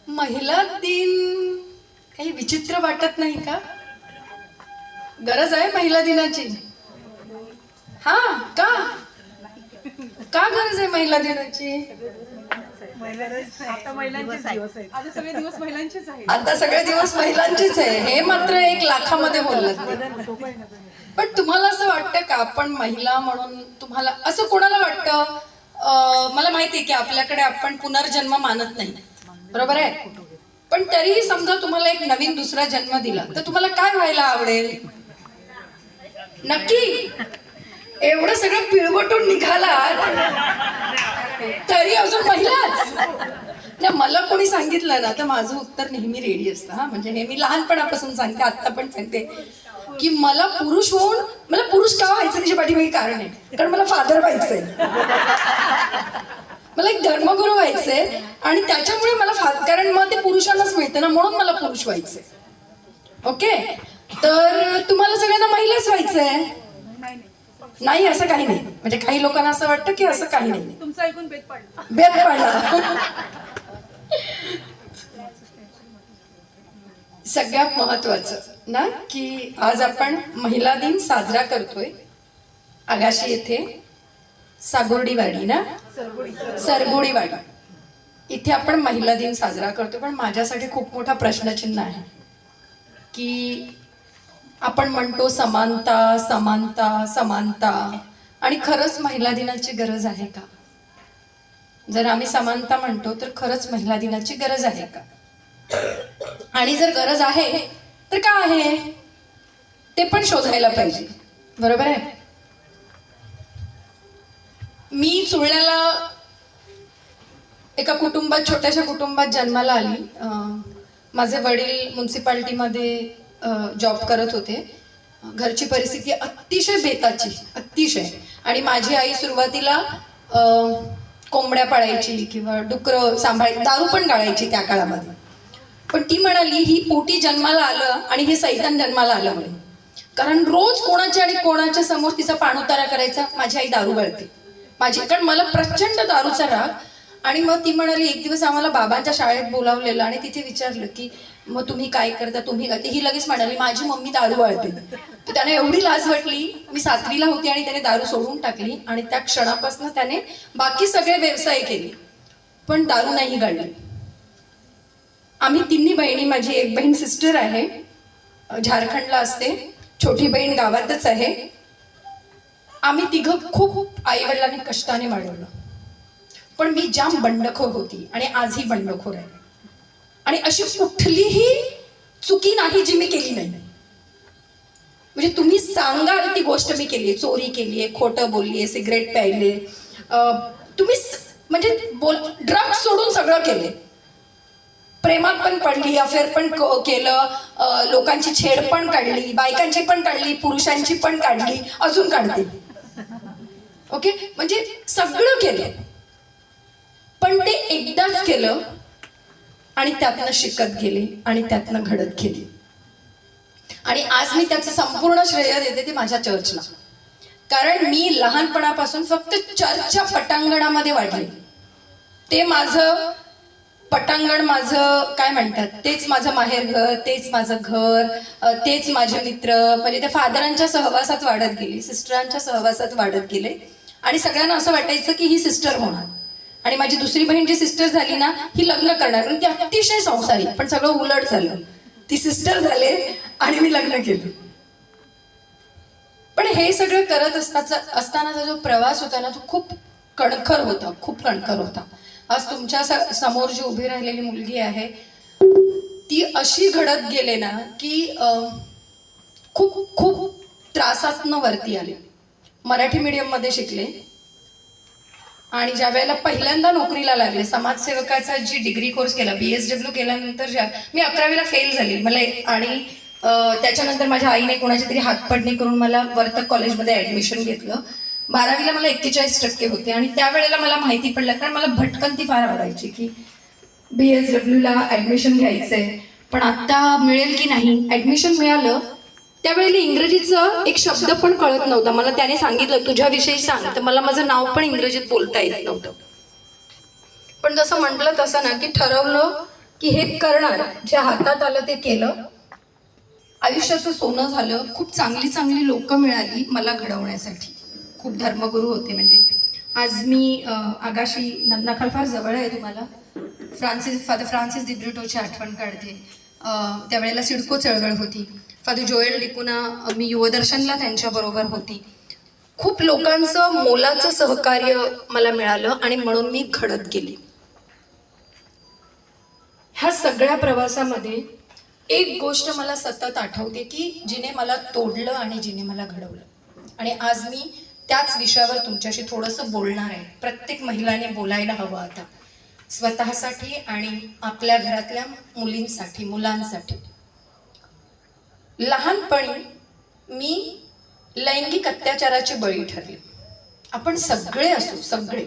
महिला दिन काही विचित्र वाटत नाही का? गरज आहे महिला दिनाची. हा का का गरज आहे महिला दिनाची? आता सगळे दिवस महिलांचेच आहे, हे मात्र 1,00,000मध्ये बोललात. पण तुम्हाला असं वाटतं का आपण महिला म्हणून, तुम्हाला असं कोणाला वाटतं? मला माहिती आहे की आपल्याकडे आपण पुनर्जन्म मानत नाही, बरोबर आहे? पण तरीही समजा तुम्हाला एक नवीन दुसरा जन्म दिला तर तुम्हाला काय व्हायला आवडेल नक्की? एवढं सगळं पिळवटून निघाला तरी अजून महिलाच ना? मला कोणी सांगितलं ना तर माझं उत्तर नेहमी रेडी असतं. हा म्हणजे हे मी लहानपणापासून सांगते, आता पण सांगते की मला पुरुष होऊन, मला पुरुष का व्हायचं त्याच्या पाठीमागे कारण आहे. कारण मला फादर व्हायचंय, मला एक धर्मगुरू व्हायचंय आणि त्याच्यामुळे मला कारण मग ते पुरुषांनाच मिळतं ना, म्हणून मला पुरुष व्हायचंय. ओके, तर तुम्हाला सगळ्यांना महिलाच व्हायचंय? नाही, असं काही नाही. म्हणजे काही लोकांना असं वाटतं की असं काही नाही. तुमचं ऐकून बेत पडला. सगळ्यात महत्वाचं ना की आज आपण महिला दिन साजरा करतोय. आगाशी येथे सागुर्डीवाडी ना, सरगुडीवाडी इथे आपण महिला दिन साजरा करतोय. पण माझ्यासाठी खूप मोठा प्रश्नचिन्ह आहे की आपण म्हणतो समानता समानता समानता, आणि खरंच महिला दिनाची गरज आहे का? जर आम्ही समानता म्हणतो तर खरंच महिला दिनाची गरज आहे का? आणि जर गरज आहे तर का आहे ते पण शोधायला पाहिजे, बरोबर आहे? मी चुळण्याला एका कुटुंबात, छोट्याशा कुटुंबात जन्माला आली. माझे वडील म्युन्सिपाल्टीमध्ये जॉब करत होते. घरची परिस्थिती अतिशय बेताची, अतिशय. आणि माझी आई सुरुवातीला कोंबड्या पाळायची किंवा डुकरं सांभाळायची, दारू पण गाळायची त्या काळामध्ये. पण ती म्हणाली ही पोटी जन्माला आलं आणि हे सैतान जन्माला आलं म्हणे, कारण रोज कोणाच्या आणि कोणाच्या समोर तिचा पाणउतारा करायचा, माझी आई दारू गळते माझी. कारण मला प्रचंड दारूचा राग. आणि मग ती म्हणाली, एक दिवस आम्हाला बाबांच्या शाळेत बोलावलेलं आणि तिथे विचारलं की मग तुम्ही काय करता, तुम्ही काय? ही लगेच म्हणाली माझी मम्मी दारू वाळते. तर त्याने एवढी लाज वाटली. मी 7वीला होती आणि त्याने दारू सोडून टाकली आणि त्या क्षणापासून त्याने बाकी सगळे व्यवसाय केले पण दारू नाही गाळली. आम्ही तिन्ही बहिणी, माझी एक बहीण सिस्टर आहे, झारखंडला असते, छोटी बहीण गावातच आहे. आम्ही तिघं खूप आई वडिलांनी कष्टाने वाढवलं. पण मी जाम बंडखोर होती आणि आजही बंडखोर आहे. आणि अशी कुठलीही चुकी नाही जी मी केली नाही. म्हणजे तुम्ही सांगाल ती गोष्ट मी केली, चोरी केलीये, खोटं बोललीये, सिगरेट प्यायले, तुम्ही म्हणजे ड्रग्स सोडून सगळं केले, प्रेमात पण पडली, अफेअर पण केलं, लोकांची छेड पण काढली, बायकांची पण काढली, पुरुषांची पण काढली, अजून काढते. ओके, म्हणजे सगळं केलं. पण ते एकदाच केलं आणि त्यातनं शिकत गेले आणि त्यातनं घडत गेले. आणि आज मी त्याचं संपूर्ण श्रेय देते ते माझ्या चर्चला. कारण मी लहानपणापासून फक्त चर्चच्या पटांगणामध्ये वाढले. ते माझं पटांगण, माझं काय म्हणतात, तेच माझं माहेरघर, तेच माझं घर, तेच माझे मित्र. म्हणजे ते फादरांच्या सहवासात वाढत गेले, सिस्टरांच्या सहवासात वाढत गेले. आणि सगळ्यांना असं वाटायचं की ही सिस्टर होणार. आणि माझी दुसरी बहीण जी सिस्टर झाली ना, ही लग्न करणार, कारण ती अतिशय संसारी. पण सगळं उलट झालं, ती सिस्टर झाले आणि मी लग्न केलं. पण हे सगळं करत असतानाचा जो प्रवास होता ना, तो खूप कणखर होता, खूप कणखर होता. आज तुमच्या समोर जी उभी राहिलेली मुलगी आहे ती अशी घडत गेले ना की खूप खूप त्रासातनं वरती आले. मराठी मीडियममध्ये शिकले आणि ज्या वेळेला पहिल्यांदा नोकरीला लागले, समाजसेवकाचा जी डिग्री कोर्स केला, BSW केल्यानंतर मी 11वीला फेल झाली मला. आणि त्याच्यानंतर माझ्या आईने कोणाची तरी हातपडणी करून मला वर्तक कॉलेजमध्ये ॲडमिशन घेतलं. 12वीला मला 41% होते. आणि त्यावेळेला मला माहिती पडलं, कारण मला भटकंती फार आवडायची की BSWला ॲडमिशन घ्यायचंय, पण आता मिळेल की नाही. ॲडमिशन मिळालं, त्यावेळेला इंग्रजीचं एक शब्द पण कळत नव्हता मला. त्याने सांगितलं तुझ्याविषयी सांग, तर मला माझं नाव पण इंग्रजीत बोलता येत नव्हतं. पण जसं म्हटलं तसं ना की ठरवलं की हे करणार, ज्या हातात आलं ते केलं. आयुष्याचं सोनं झालं. खूप चांगली चांगली लोक मिळाली मला घडवण्यासाठी. खूप धर्मगुरू होते. म्हणजे आज मी आगाशी नंदाखाल फार जवळ आहे तुम्हाला. फादर फ्रान्सिस दिब्रिटोची आठवण काढते. त्यावेळेला सिडको चळवळ होती. फादर जोएल डिकुना, मी युवदर्शनला त्यांच्याबरोबर होती. खूप लोकांचं मोलाचं सहकार्य मला मिळालं आणि म्हणून मी घडत गेले. ह्या सगळ्या प्रवासामध्ये एक गोष्ट मला सतत आठवते की जिने मला तोडलं आणि जिने मला घडवलं. आणि आज मी त्याच विषयावर तुमच्याशी थोडंसं बोलणार आहे. प्रत्येक महिलाने बोलायला हवं आता, स्वतःसाठी आणि आपल्या घरातल्या मुलींसाठी, मुलांसाठी. लहानपणी मी लैंगिक अत्याचाराचे बळी ठरले. आपण सगळे असू, सगळे.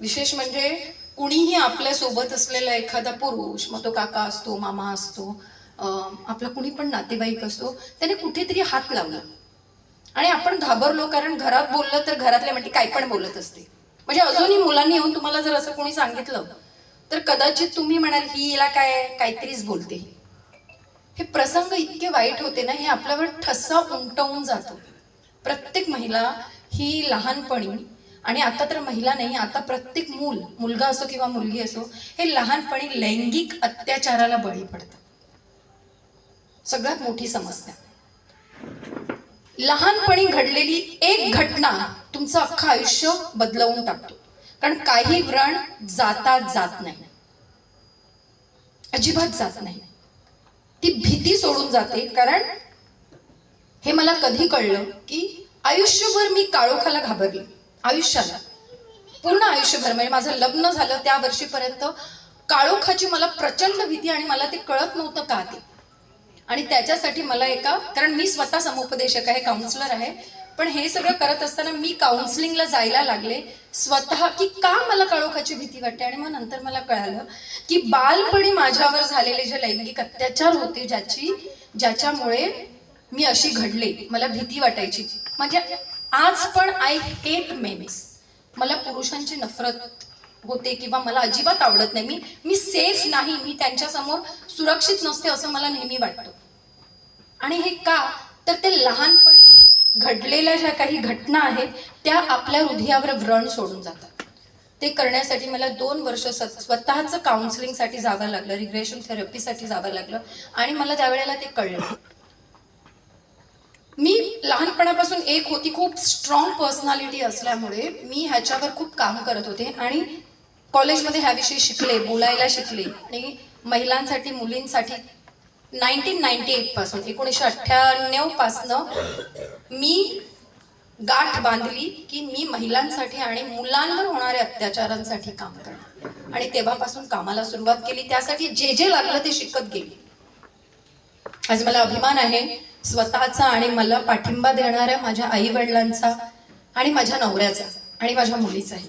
विशेष म्हणजे कुणीही आपल्या सोबत असलेला एखादा पुरुष, मग तो काका असतो, मामा असतो, आपला कुणी पण नातेवाईक असतो, त्याने कुठेतरी हात लावला आणि आपण घाबरलो. कारण घरात बोललं तर घरातले म्हणते काय पण बोलत असते. म्हणजे अजूनही मुलांनी येऊन तुम्हाला जर असं कोणी सांगितलं तर कदाचित तुम्ही म्हणाल ही हिला काहीतरीच बोलते. हे प्रसंग इतके वाईट होते ना, हे आपल्यावर ठसा उमटवून जातो. प्रत्येक महिला ही लहानपणी, आणि आता तर महिला नाही, आता प्रत्येक मुलगा असो किंवा मुलगी असो, हे लहानपणी लैंगिक अत्याचाराला बळी पडतं. सगळ्यात मोठी समस्या. लहानपणी घडलेली एक घटना तुमचं अख्खं आयुष्य बदलवून टाकतो. कारण काही व्रण जात नाही, अजिबात जात नाही. ती भीती सोडून जाते. कारण हे मला कधी कळलं की आयुष्यभर मी काळोखाला घाबरले. आयुष्याला, पूर्ण आयुष्यभर, म्हणजे माझं लग्न झालं त्या वर्षीपर्यंत काळोखाची मला प्रचंड भीती. आणि मला ते कळत नव्हतं का ते. आणि त्याच्यासाठी मला कारण मी स्वतः समुपदेशक आहे, काउन्सिलर आहे, पण हे सगळं करत असताना मी काउन्सिलिंगला जायला लागले स्वतः की का मला काळोखाची भीती वाटते. आणि मग नंतर मला कळालं की बालपणी माझ्यावर झालेले जे लैंगिक अत्याचार होते, ज्याच्यामुळे मी अशी घडले, मला भीती वाटायची. म्हणजे आज पण आय हेट मेन्स. मला पुरुषांची नफरत होते किंवा मला अजिबात आवडत नाही. मी सेफ नाही, मी त्यांच्यासमोर सुरक्षित नसते असं मला नेहमी वाटतं. आणि हे का, तर ते लहानपण घडलेल्या ज्या काही घटना आहेत त्या आपल्या हृदयावर व्रण सोडून जातात. ते करण्यासाठी मला 2 वर्ष स्वतःचं काउन्सिलिंगसाठी जावं लागलं, रिग्रेशन थेरपीसाठी जावं लागलं. आणि मला त्यावेळेला ते कळलं. मी लहानपणापासून एक होती, खूप स्ट्रॉंग पर्सनॅलिटी असल्यामुळे मी ह्याच्यावर खूप काम करत होते. आणि कॉलेजमध्ये ह्याविषयी शिकले, बोलायला शिकले. आणि महिलांसाठी, मुलींसाठी 1998 पासून, 1998 पासनं मी गाठ बांधली की मी महिलांसाठी आणि मुलांवर होणाऱ्या अत्याचारांसाठी काम करणार. आणि तेव्हापासून कामाला सुरुवात केली. त्यासाठी जे लागलं ते शिकत गेली. आज मला अभिमान आहे स्वतःचा आणि मला पाठिंबा देणाऱ्या माझ्या आई वडिलांचा आणि माझ्या नवऱ्याचा आणि माझ्या मुलीचा आहे.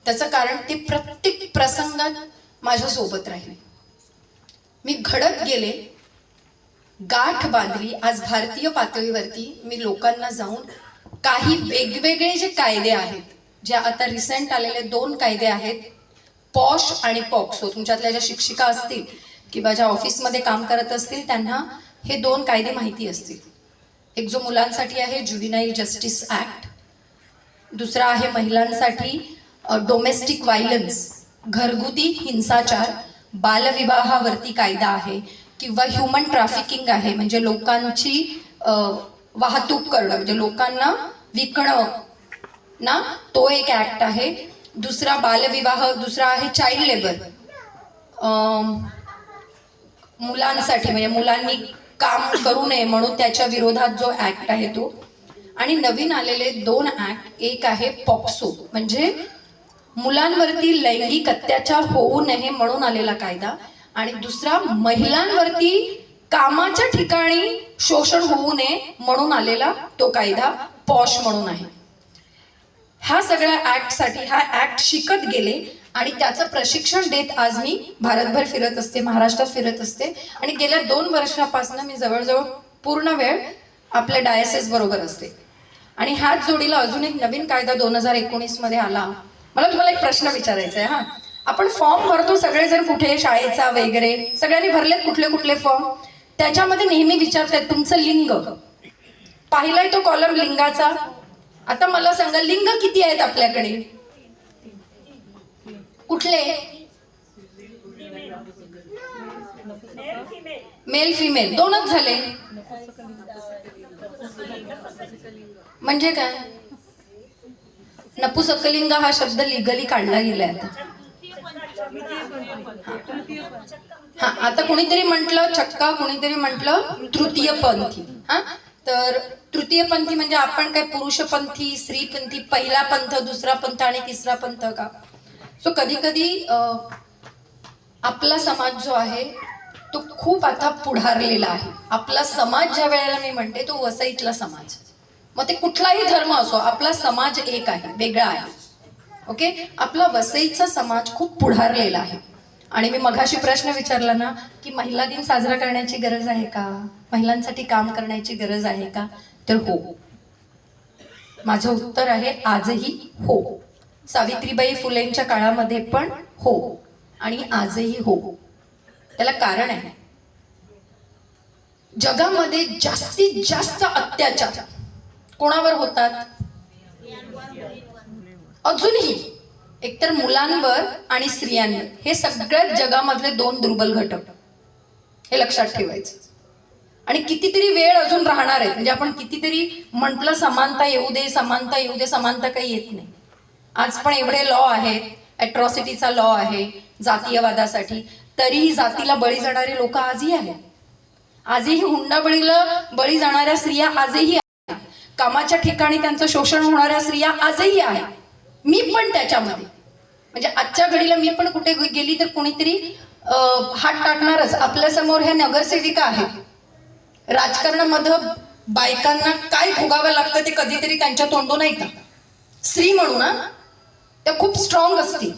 त्याचं कारण ते प्रत्येक प्रसंगात माझ्या सोबत राहिले. मी घडत गेले, गाठ बांधली. आज भारतीय पातळीवरती मी लोकांना जाऊन काही वेगवेगळे जे कायदे आहेत, जे आता रिसेंट आलेले 2 कायदे आहेत, पॉश आणि पॉक्सो. तुमच्यातल्या ज्या शिक्षिका असतील किंवा ज्या ऑफिसमध्ये काम करत असतील त्यांना हे 2 कायदे माहिती असतील. एक जो मुलांसाठी आहे ज्युव्हिनाईल जस्टिस ऍक्ट, दुसरा आहे महिलांसाठी डोमेस्टिक व्हायलन्स, घरगुती हिंसाचार, बालविवाहावरती कायदा आहे, किंवा ह्युमन ट्रॅफिकिंग आहे, म्हणजे लोकांची वाहतूक करणं, म्हणजे लोकांना विकणं ना, तो एक ऍक्ट आहे. दुसरा बालविवाह, दुसरा आहे चाइल्ड लेबर, मुलांसाठी, म्हणजे मुलांनी काम करू नये म्हणून त्याच्या विरोधात जो ऍक्ट आहे तो. आणि नवीन आलेले 2 ऍक्ट, एक आहे पॉक्सो, म्हणजे मुलांवरती लैंगिक अत्याचार होऊ नये म्हणून आलेला कायदा, आणि दुसरा महिलांवरती कामाच्या ठिकाणी शोषण होऊ नये म्हणून आलेला तो कायदा पॉश म्हणून आहे. ह्या सगळ्या ऍक्टसाठी हा ऍक्ट शिकत गेले आणि त्याचं प्रशिक्षण देत आज मी भारतभर फिरत असते, महाराष्ट्रात फिरत असते. आणि गेल्या 2 वर्षापासून मी जवळजवळ पूर्ण वेळ आपल्या डायसेस बरोबर असते. आणि ह्याच जोडीला अजून एक नवीन कायदा 2019 मध्ये आला. मला तुम्हाला एक प्रश्न विचारायचा आहे. आपण फॉर्म भरतो सगळेजण, कुठे शाळेचा वगैरे सगळ्यांनी भरलेत कुठले कुठले फॉर्म. त्याच्यामध्ये नेहमी विचारतात तुमचं लिंग. पाहिलाय तो कॉलम लिंगाचा. आता मला सांगा लिंग किती आहेत आपल्याकडे? कुठले? मेल फिमेल दोनच झाले. म्हणजे काय? नपुसकलिंग हा शब्द लिगली काढला गेलाय आता. हा, आता कोणीतरी म्हटलं चक्का, कोणीतरी म्हटलं तृतीय पंथी. हा, तर तृतीय पंथी म्हणजे आपण काय पुरुषपंथी, स्त्रीपंथी, पहिला पंथ, दुसरा पंथ आणि तिसरा पंथ का? सो कधी कधी आपला समाज जो आहे तो खूप आता पुढारलेला आहे. आपला समाज ज्या वेळेला मी म्हणते तो वसईतला समाज, मग ते कुठलाही धर्म असो, आपला समाज एक आहे, वेगळा आहे. ओके, आपला वसईचा समाज खूप पुढारलेला आहे. आणि मी मघाशी प्रश्न विचारला ना की महिला दिन साजरा करण्याची गरज आहे का, महिलांसाठी काम करण्याची गरज आहे का, तर हो. माझं उत्तर आहे आजही हो. सावित्रीबाई फुलेंच्या काळामध्ये पण हो आणि आजही हो. त्याला कारण आहे, जगामध्ये जास्तीत जास्त अत्याचार कोणावर होतात? अजूनही एकतर मुलांवर आणि स्त्रियांवर. हे सगळ्यात जगामधले दोन दुर्बल घटक, हे लक्षात ठेवायचं. आणि कितीतरी वेळ अजून राहणार आहे. म्हणजे आपण कितीतरी म्हटलं समानता येऊ दे, समानता येऊ दे, समानता काही येत नाही. आज पण एवढे लॉ आहेत, अॅट्रॉसिटीचा लॉ आहे जातीयवादासाठी, तरीही जातीला बळी जाणारे लोक आजही आहेत. आजही हुंडाबळीला बळी जाणाऱ्या स्त्रिया आजही आहेत. कामाच्या ठिकाणी त्यांचं शोषण होणाऱ्या स्त्रिया आजही आहेत. मी पण त्याच्यामध्ये. म्हणजे आजच्या घडीला मी पण कुठे गेली तर कोणीतरी हात टाकणारच. आपल्या समोर ह्या नगरसेविका आहेत. राजकारणामध्ये बायकांना काय भोगावं लागतं ते कधीतरी त्यांच्या तोंडून ऐका. स्त्री म्हणू ना, त्या खूप स्ट्रॉंग असतील,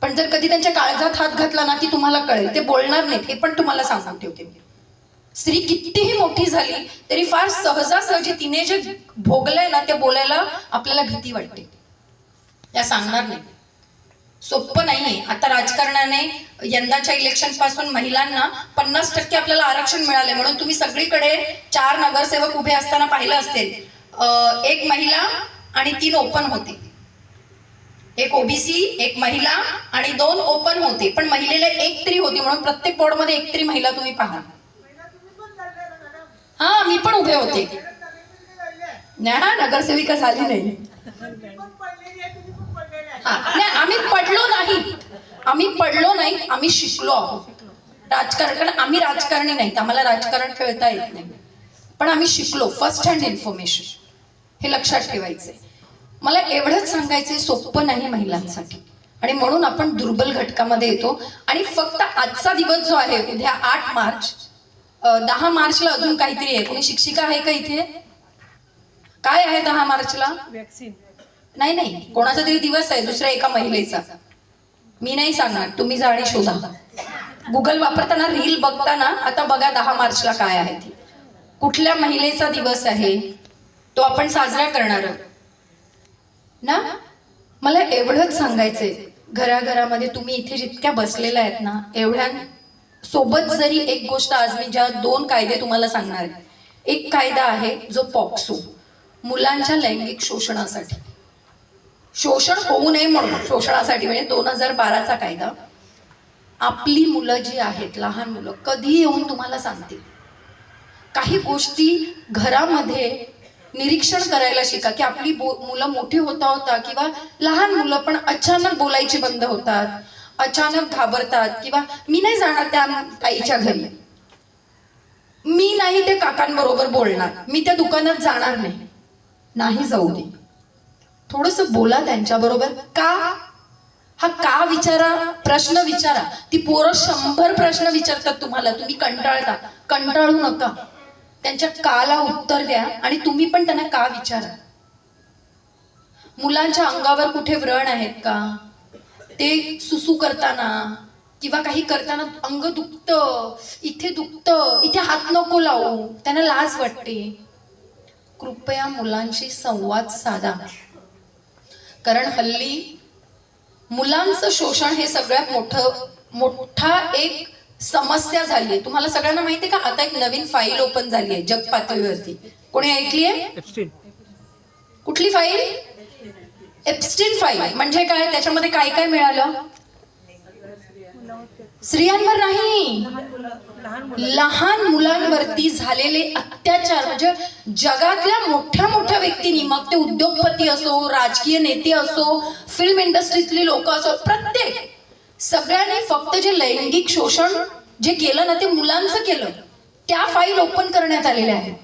पण जर कधी त्यांच्या काळजात हात घातला ना की तुम्हाला कळेल, ते बोलणार नाहीत. हे पण तुम्हाला सांगून ठेवते मी. स्त्री कितीही मोठी झाली तरी फार सहजासहजी तिने जे भोगलंय ना ते बोलायला आपल्याला भीती वाटते. त्या सांगणार नाही. सोपं नाहीये. आता राजकारणाने यंदाच्या इलेक्शन पासून महिलांना 50% आपल्याला आरक्षण मिळाले. म्हणून तुम्ही सगळीकडे 4 नगरसेवक उभे असताना पाहिलं असेल, 1 महिला आणि 3 ओपन होते. 1 ओबीसी, 1 महिला आणि 2 ओपन होते. पण महिलेला 1 तरी होती. म्हणून प्रत्येक बोर्डमध्ये 1 तरी महिला तुम्ही पाहा. हा, मी पण उभे होते. नाही, नगरसेविका झाली नाही. नाही, आम्ही पडलो नाही, आम्ही शिकलो आहोत. राजकारण, कारण आम्ही राजकारणी नाहीत, आम्हाला राजकारण खेळता येत नाही, पण आम्ही शिकलो. फर्स्ट हँड इन्फॉर्मेशन, हे लक्षात ठेवायचंय. मला एवढंच सांगायचंय, सोपं नाही महिलांसाठी. आणि म्हणून आपण दुर्बल घटकामध्ये येतो. आणि फक्त आजचा दिवस जो आहे, उद्या 8 मार्च, 10 मार्चला अजून काहीतरी आहे. कोणी शिक्षिका आहे का इथे? काय आहे 10 मार्चला? वॅक्सिन. नाही, कोणाचा तरी दिवस आहे, दुसऱ्या एका महिलेचा. मी नाही सांगणार, तुम्ही जा आणि शोधा. गुगल वापरताना, रील बघताना आता बघा 10 मार्चला काय आहे ती, कुठल्या महिलेचा दिवस आहे, तो आपण साजरा करणार ना. मला एवढंच सांगायचंय, घराघरामध्ये तुम्ही इथे जितक्या बसलेल्या आहेत ना, एवढ्या सोबत जरी एक गोष्ट, आज मी ज्या 2 कायदे तुम्हाला सांगणार आहे. एक कायदा आहे जो पॉक्सो, मुलांच्या लैंगिक शोषणासाठी, शोषण होऊ नये म्हणून शोषणासाठी, म्हणजे 2012चा कायदा. आपली मुलं जी आहेत, लहान मुलं, कधी येऊन तुम्हाला सांगतील. काही गोष्टी घरामध्ये निरीक्षण करायला शिका की आपली मुलं मोठी होता किंवा लहान मुलं पण अचानक बोलायची बंद होतात, अचानक घाबरतात, किंवा मी नाही जाणार त्या ताईच्या घरी, मी नाही ते काकांबरोबर बोलणार, मी त्या दुकानात जाणार नाही जाऊ दे. थोडस बोला त्यांच्याबरोबर. का? हा का विचारा, प्रश्न विचारा. ती पोरं 100 प्रश्न विचारतात तुम्हाला, तुम्ही कंटाळता, कंटाळू नका. त्यांच्या काला उत्तर द्या आणि तुम्ही पण त्यांना का विचारा. मुलांच्या अंगावर कुठे व्रण आहेत का? ते सुसू करताना किंवा काही करताना अंग दुखतं, इथे दुखतं, इथे हात नको लावू, त्यांना लाज वाटते. कृपया मुलांशी संवाद साधा. कारण हल्ली मुलांचं शोषण हे सगळ्यात मोठा एक समस्या झाली आहे. तुम्हाला सगळ्यांना माहिती आहे का, आता एक नवीन फाईल ओपन झाली आहे जग पातळीवरती. कोणी ऐकली आहे? कुठली फाईल? Epstein file. म्हणजे काय? त्याच्यामध्ये काय काय मिळालं? स्त्रियांवर नाही, लहान मुलांवरती झालेले अत्याचार. म्हणजे जगातल्या मोठ्या मोठ्या व्यक्तींनी, मग ते उद्योगपती असो, राजकीय नेते असो, फिल्म इंडस्ट्रीतली लोक असो, प्रत्येक सगळ्यांनी फक्त जे लैंगिक शोषण जे केलं ना ते मुलांचं केलं. त्या फाईल ओपन करण्यात आलेल्या आहेत.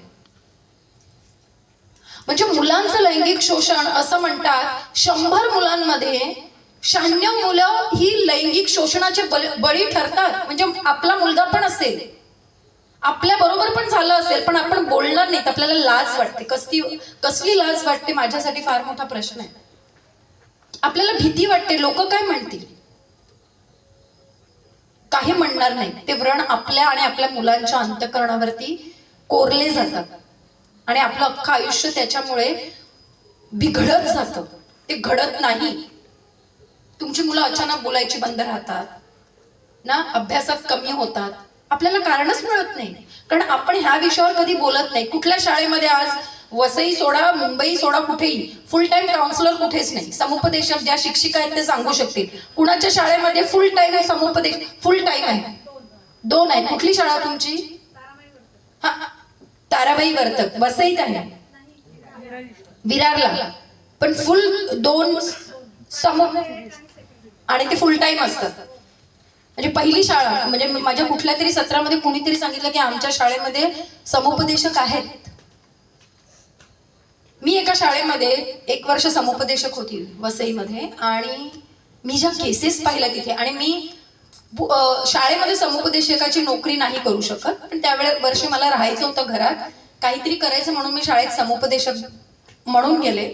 म्हणजे मुलांचं लैंगिक शोषण असं म्हणतात, 100 मुलांमध्ये 96 मुलं ही लैंगिक शोषणाचे बळी ठरतात. म्हणजे आपला मुलगा पण असेल, आपल्या बरोबर पण झालं असेल, पण आपण बोलणार नाहीत. आपल्याला लाज वाटते. कसली लाज वाटते? माझ्यासाठी फार मोठा प्रश्न आहे. आपल्याला भीती वाटते, लोक काय म्हणतील. काही म्हणणार नाही. ते व्रण आपल्या आणि आपल्या मुलांच्या अंतःकरणावरती कोरले जातात आणि आपलं अख्खं आयुष्य त्याच्यामुळे बिघडत जातं. ते घडत नाही. तुमची मुलं अचानक बोलायची बंद राहतात ना, अभ्यासात कमी होतात, आपल्याला कारणच मिळत नाही. कारण आपण ह्या विषयावर कधी बोलत नाही. कुठल्या शाळेमध्ये आज वसई सोडा, मुंबई सोडा, कुठेही फुल टाइम काउन्सिलर कुठेच नाही. समुपदेशक ज्या शिक्षिका आहेत ते सांगू शकतील. कुणाच्या शाळेमध्ये फुल टाइम आहे समुपदेश? फुल टाइम आहे, 2 आहे. कुठली शाळा तुमची? हा, ताराबाई वर्तक वसईत आहे, विरारला. पण फुल 2 आणि ते फुल टाइम असतात. म्हणजे पहिली शाळा. म्हणजे माझ्या कुठल्या तरी सत्रामध्ये कुणीतरी सांगितलं की आमच्या शाळेमध्ये समुपदेशक आहेत. मी एका शाळेमध्ये 1 वर्ष समुपदेशक होती वसईमध्ये, आणि मी ज्या केसेस पाहिल्या तिथे, आणि मी शाळेमध्ये समुपदेशकाची नोकरी नाही करू शकत, पण त्यावेळेस वर्षी मला राहायचं होतं घरात, काहीतरी करायचं म्हणून मी शाळेत समुपदेशक म्हणून गेले.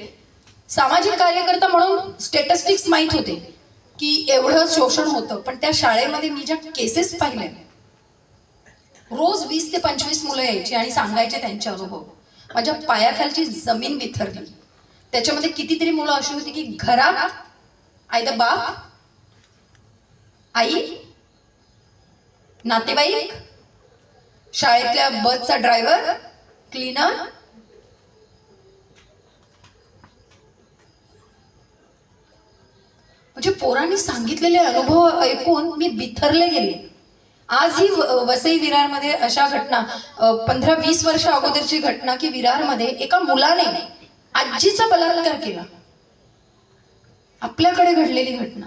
सामाजिक कार्यकर्ता म्हणून स्टॅटिस्टिक्स माहित होते की एवढं शोषण होतं. पण त्या शाळेमध्ये मी ज्या केसेस पाहिल्या, रोज 20 ते 25 मुलं यायची आणि सांगायचे त्यांचे अनुभव. माझ्या पायाखालची जमीन बिथरली. त्याच्यामध्ये कितीतरी मुलं अशी होती की घरात आयदर बाप, आई, नातेवाईक, शाळेतल्या बसचा ड्रायव्हर, क्लीनर, म्हणजे पोरांनी सांगितलेले अनुभव ऐकून मी बिथरले गेले. आजही वसई विरारमध्ये अशा घटना, 15-20 वर्ष अगोदरची घटना की विरारमध्ये एका मुलाने आजीचा बलात्कार केला. आपल्याकडे घडलेली घटना.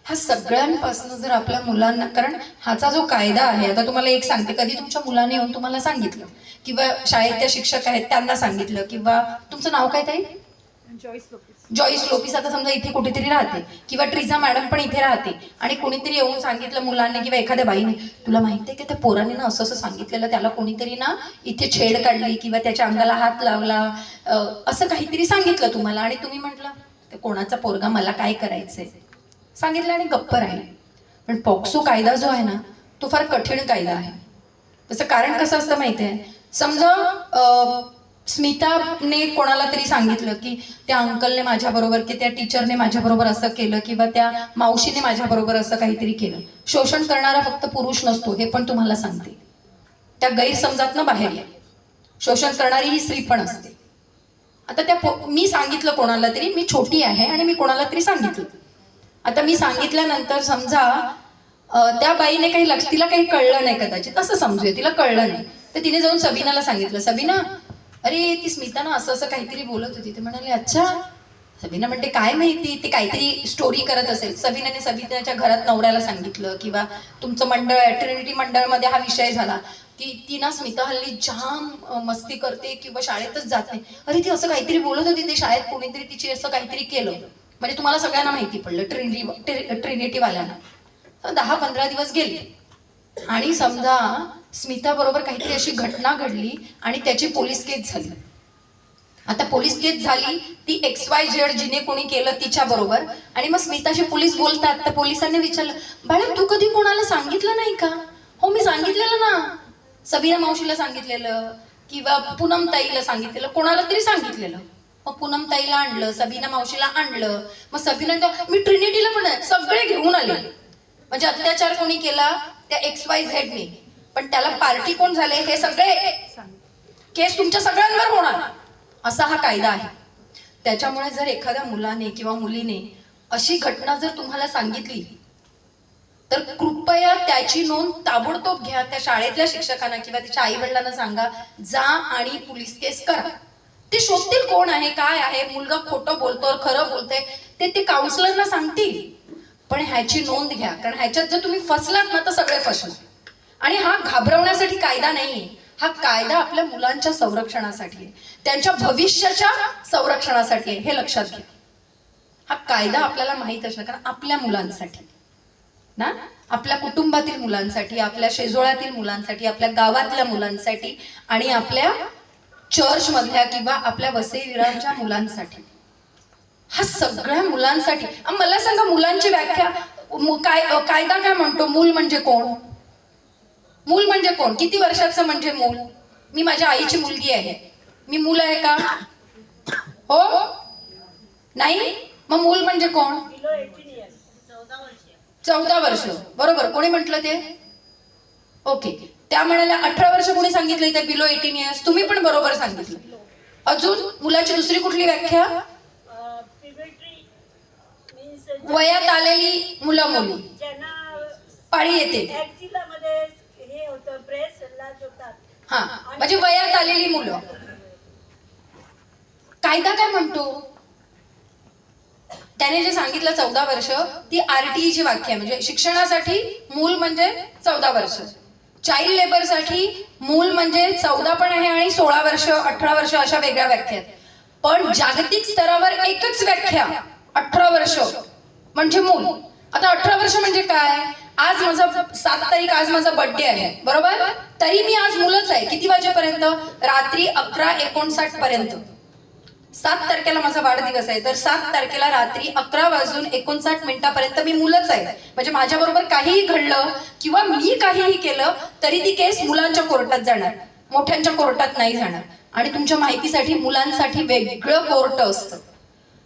ह्या सगळ्यांपासून जर आपल्या मुलांना, कारण ह्याचा जो कायदा आहे, आता तुम्हाला एक सांगते, कधी तुमच्या मुलाने येऊन तुम्हाला सांगितलं किंवा शाळेत त्या शिक्षक आहेत त्यांना सांगितलं, किंवा तुमचं नाव काय ताई? Joyce Lopes. आता समजा इथे कुठेतरी राहते, किंवा ट्रिझा मॅडम पण इथे राहते, आणि कोणीतरी येऊन सांगितलं मुलांनी किंवा एखाद्या बाईने, तुला माहितीये की त्या पोराने ना असं सांगितलेलं, त्याला कोणीतरी ना इथे छेड काढली किंवा त्याच्या अंगाला हात लावला, असं काहीतरी सांगितलं तुम्हाला, आणि तुम्ही म्हटलं कोणाचा पोरगा, मला काय करायचंय, सांगितलं आणि गप्प राहिले. पण पॉक्सो कायदा जो आहे ना तो फार कठीण कायदा आहे. त्याचं कारण कसं असतं माहितीये? समजा स्मिताने कोणाला तरी सांगितलं की त्या अंकलने माझ्याबरोबर, की त्या टीचरने माझ्याबरोबर असं केलं, किंवा त्या मावशीने माझ्याबरोबर असं काहीतरी केलं. शोषण करणारा फक्त पुरुष नसतो, हे पण तुम्हाला सांगते. त्या गैरसमजातनं बाहेर या. शोषण करणारी ही स्त्री पण असते. आता मी सांगितलं कोणाला तरी, मी छोटी आहे आणि मी कोणाला तरी सांगितलं. आता मी सांगितल्यानंतर समजा त्या बाईने तिला काही कळलं नाही, कदाचित असं समजूया, तिला कळलं नाही, तर तिने जाऊन सबीनाला सांगितलं, सबीना, अरे ती स्मिता ना असं काही बोलत होती. ते म्हणाले, अच्छा. सबीना म्हणते, काय माहिती, ते काहीतरी स्टोरी करत असेल. सबीनाने सबीनाच्या घरात नवऱ्याला सांगितलं, किंवा तुमचं मंडळ आहे, ट्रिनिटी मंडळमध्ये हा विषय झाला की ती ना स्मिता हल्ली जाम मस्ती करते किंवा शाळेतच जात नाही. अरे ती असं काहीतरी बोलत होती, ते शाळेत कोणीतरी तिची असं काहीतरी केलं. म्हणजे तुम्हाला सगळ्यांना माहिती पडलं, ट्रिनिटीवाल्यांना. 10-15 दिवस गेले, आणि समजा स्मिता बरोबर काहीतरी अशी घटना घडली आणि त्याची पोलीस केस झाली. आता पोलीस केस झाली ती XYZ जिने कोणी केलं तिच्या बरोबर, आणि मग स्मिताशी पोलीस बोलतात. तर पोलिसांनी विचारलं, बाळा तू कधी कोणाला सांगितलं नाही का? हो मी सांगितलेलं ना, सबीना मावशीला सांगितलेलं, किंवा पूनम ताईला सांगितलेलं, कोणाला तरी सांगितलेलं. मग पूनम ताईला आणलं, सबीना मावशीला आणलं, मग सबीना मी ट्रिनिटीला पण आहे, सगळे घेऊन आले. म्हणजे अत्याचार कोणी केला त्या XYZ ने, पण त्याला पार्टी कोण झाले हे सगळे केस तुमच्या सगळ्यांवर होणार, असा हा कायदा आहे. त्याच्यामुळे जर एखाद्या मुलाने किंवा मुलीने अशी घटना जर तुम्हाला सांगितली तर कृपया त्याची नोंद ताबडतोब घ्या. त्या शाळेतल्या शिक्षकांना किंवा तिच्या आई वडिलांना सांगा, जा आणि पोलीस केस करा. ते शोधतील कोण आहे, काय आहे, मुलगा खोटं बोलतोय खरं बोलतोय ते काउन्सिलरना सांगतील. पण ह्याची नोंद घ्या, कारण ह्याच्यात जर तुम्ही फसलात ना तर सगळे फसणार. आणि हा घाबरवण्यासाठी कायदा नाहीये, हा कायदा आपल्या मुलांच्या संरक्षणासाठी आहे, त्यांच्या भविष्याच्या संरक्षणासाठी आहे, हे लक्षात घ्या. हा कायदा आपल्याला माहित असणं, कारण आपल्या मुलांसाठी ना, आपल्या कुटुंबातील मुलांसाठी, आपल्या शेजोळ्यातील मुलांसाठी, आपल्या गावातल्या मुलांसाठी आणि आपल्या चर्च मधल्या किंवा आपल्या वसई विरारच्या मुलांसाठी, हा सगळ्या मुलांसाठी. मला सांगा, मुलांची व्याख्या कायदा काय म्हणतो? मूल म्हणजे कोण? मूल म्हणजे कोण? किती वर्षाचं म्हणजे मूल? मी माझ्या आईची मुलगी आहे, मी मूल आहे का? हो नाही. मग मूल म्हणजे कोण? 14 वर्ष. बरोबर. कोणी म्हटलं ते? ओके. त्या म्हणाल्या 18 वर्ष कोणी सांगितलं ते? Below 18 years. तुम्ही पण बरोबर सांगितलं. अजून मुलाची दुसरी कुठली व्याख्या? वयात आलेली मुलं मुली, पाळी येते, हा, म्हणजे वयात आलेली मुलं. कायदा काय म्हणतो? त्याने जे सांगितलं 14 वर्ष, ती RTE ची व्याख्या, म्हणजे शिक्षणासाठी मूल म्हणजे 14 वर्ष. चाइल्ड लेबरसाठी मूल म्हणजे 14 पण आहे आणि 16 वर्ष 18 वर्ष अशा वेगळ्या व्याख्या आहेत. पण जागतिक स्तरावर एकच व्याख्या, 18 वर्ष म्हणजे मूल. आता 18 वर्ष म्हणजे काय? आज माझा 7 तारीख, आज माझा बर्थडे आहे, बरोबर? तरी मी आज मुलंच आहे. किती वाजेपर्यंत? रात्री 11:59 पर्यंत. 7 तारखेला माझा वाढदिवस आहे, तर 7 तारखेला रात्री 11:59 मी मुलंच आहे. म्हणजे माझ्या बरोबर काहीही घडलं किंवा मी काहीही केलं तरी ती केस मुलांच्या कोर्टात जाणार, मोठ्यांच्या कोर्टात नाही जाणार. आणि तुमच्या माहितीसाठी मुलांसाठी वेगळं कोर्ट असतं.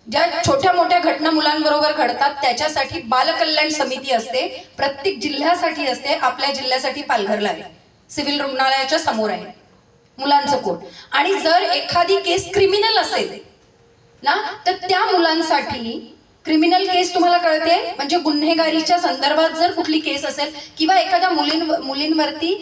ज्या छोट्या मोठ्या घटना मुलांबरोबर घडतात त्याच्यासाठी बालकल्याण समिती असते, प्रत्येक जिल्ह्यासाठी असते. आपल्या जिल्ह्यासाठी पालघरला आहे, सिव्हिल रुग्णालयाच्या समोर आहे मुलांचं कोर्ट. आणि जर एखादी केस क्रिमिनल असेल ना, तर त्या मुलांसाठी क्रिमिनल केस तुम्हाला कळते, म्हणजे गुन्हेगारीच्या संदर्भात जर कुठली केस असेल किंवा एखाद्या मुलींवरती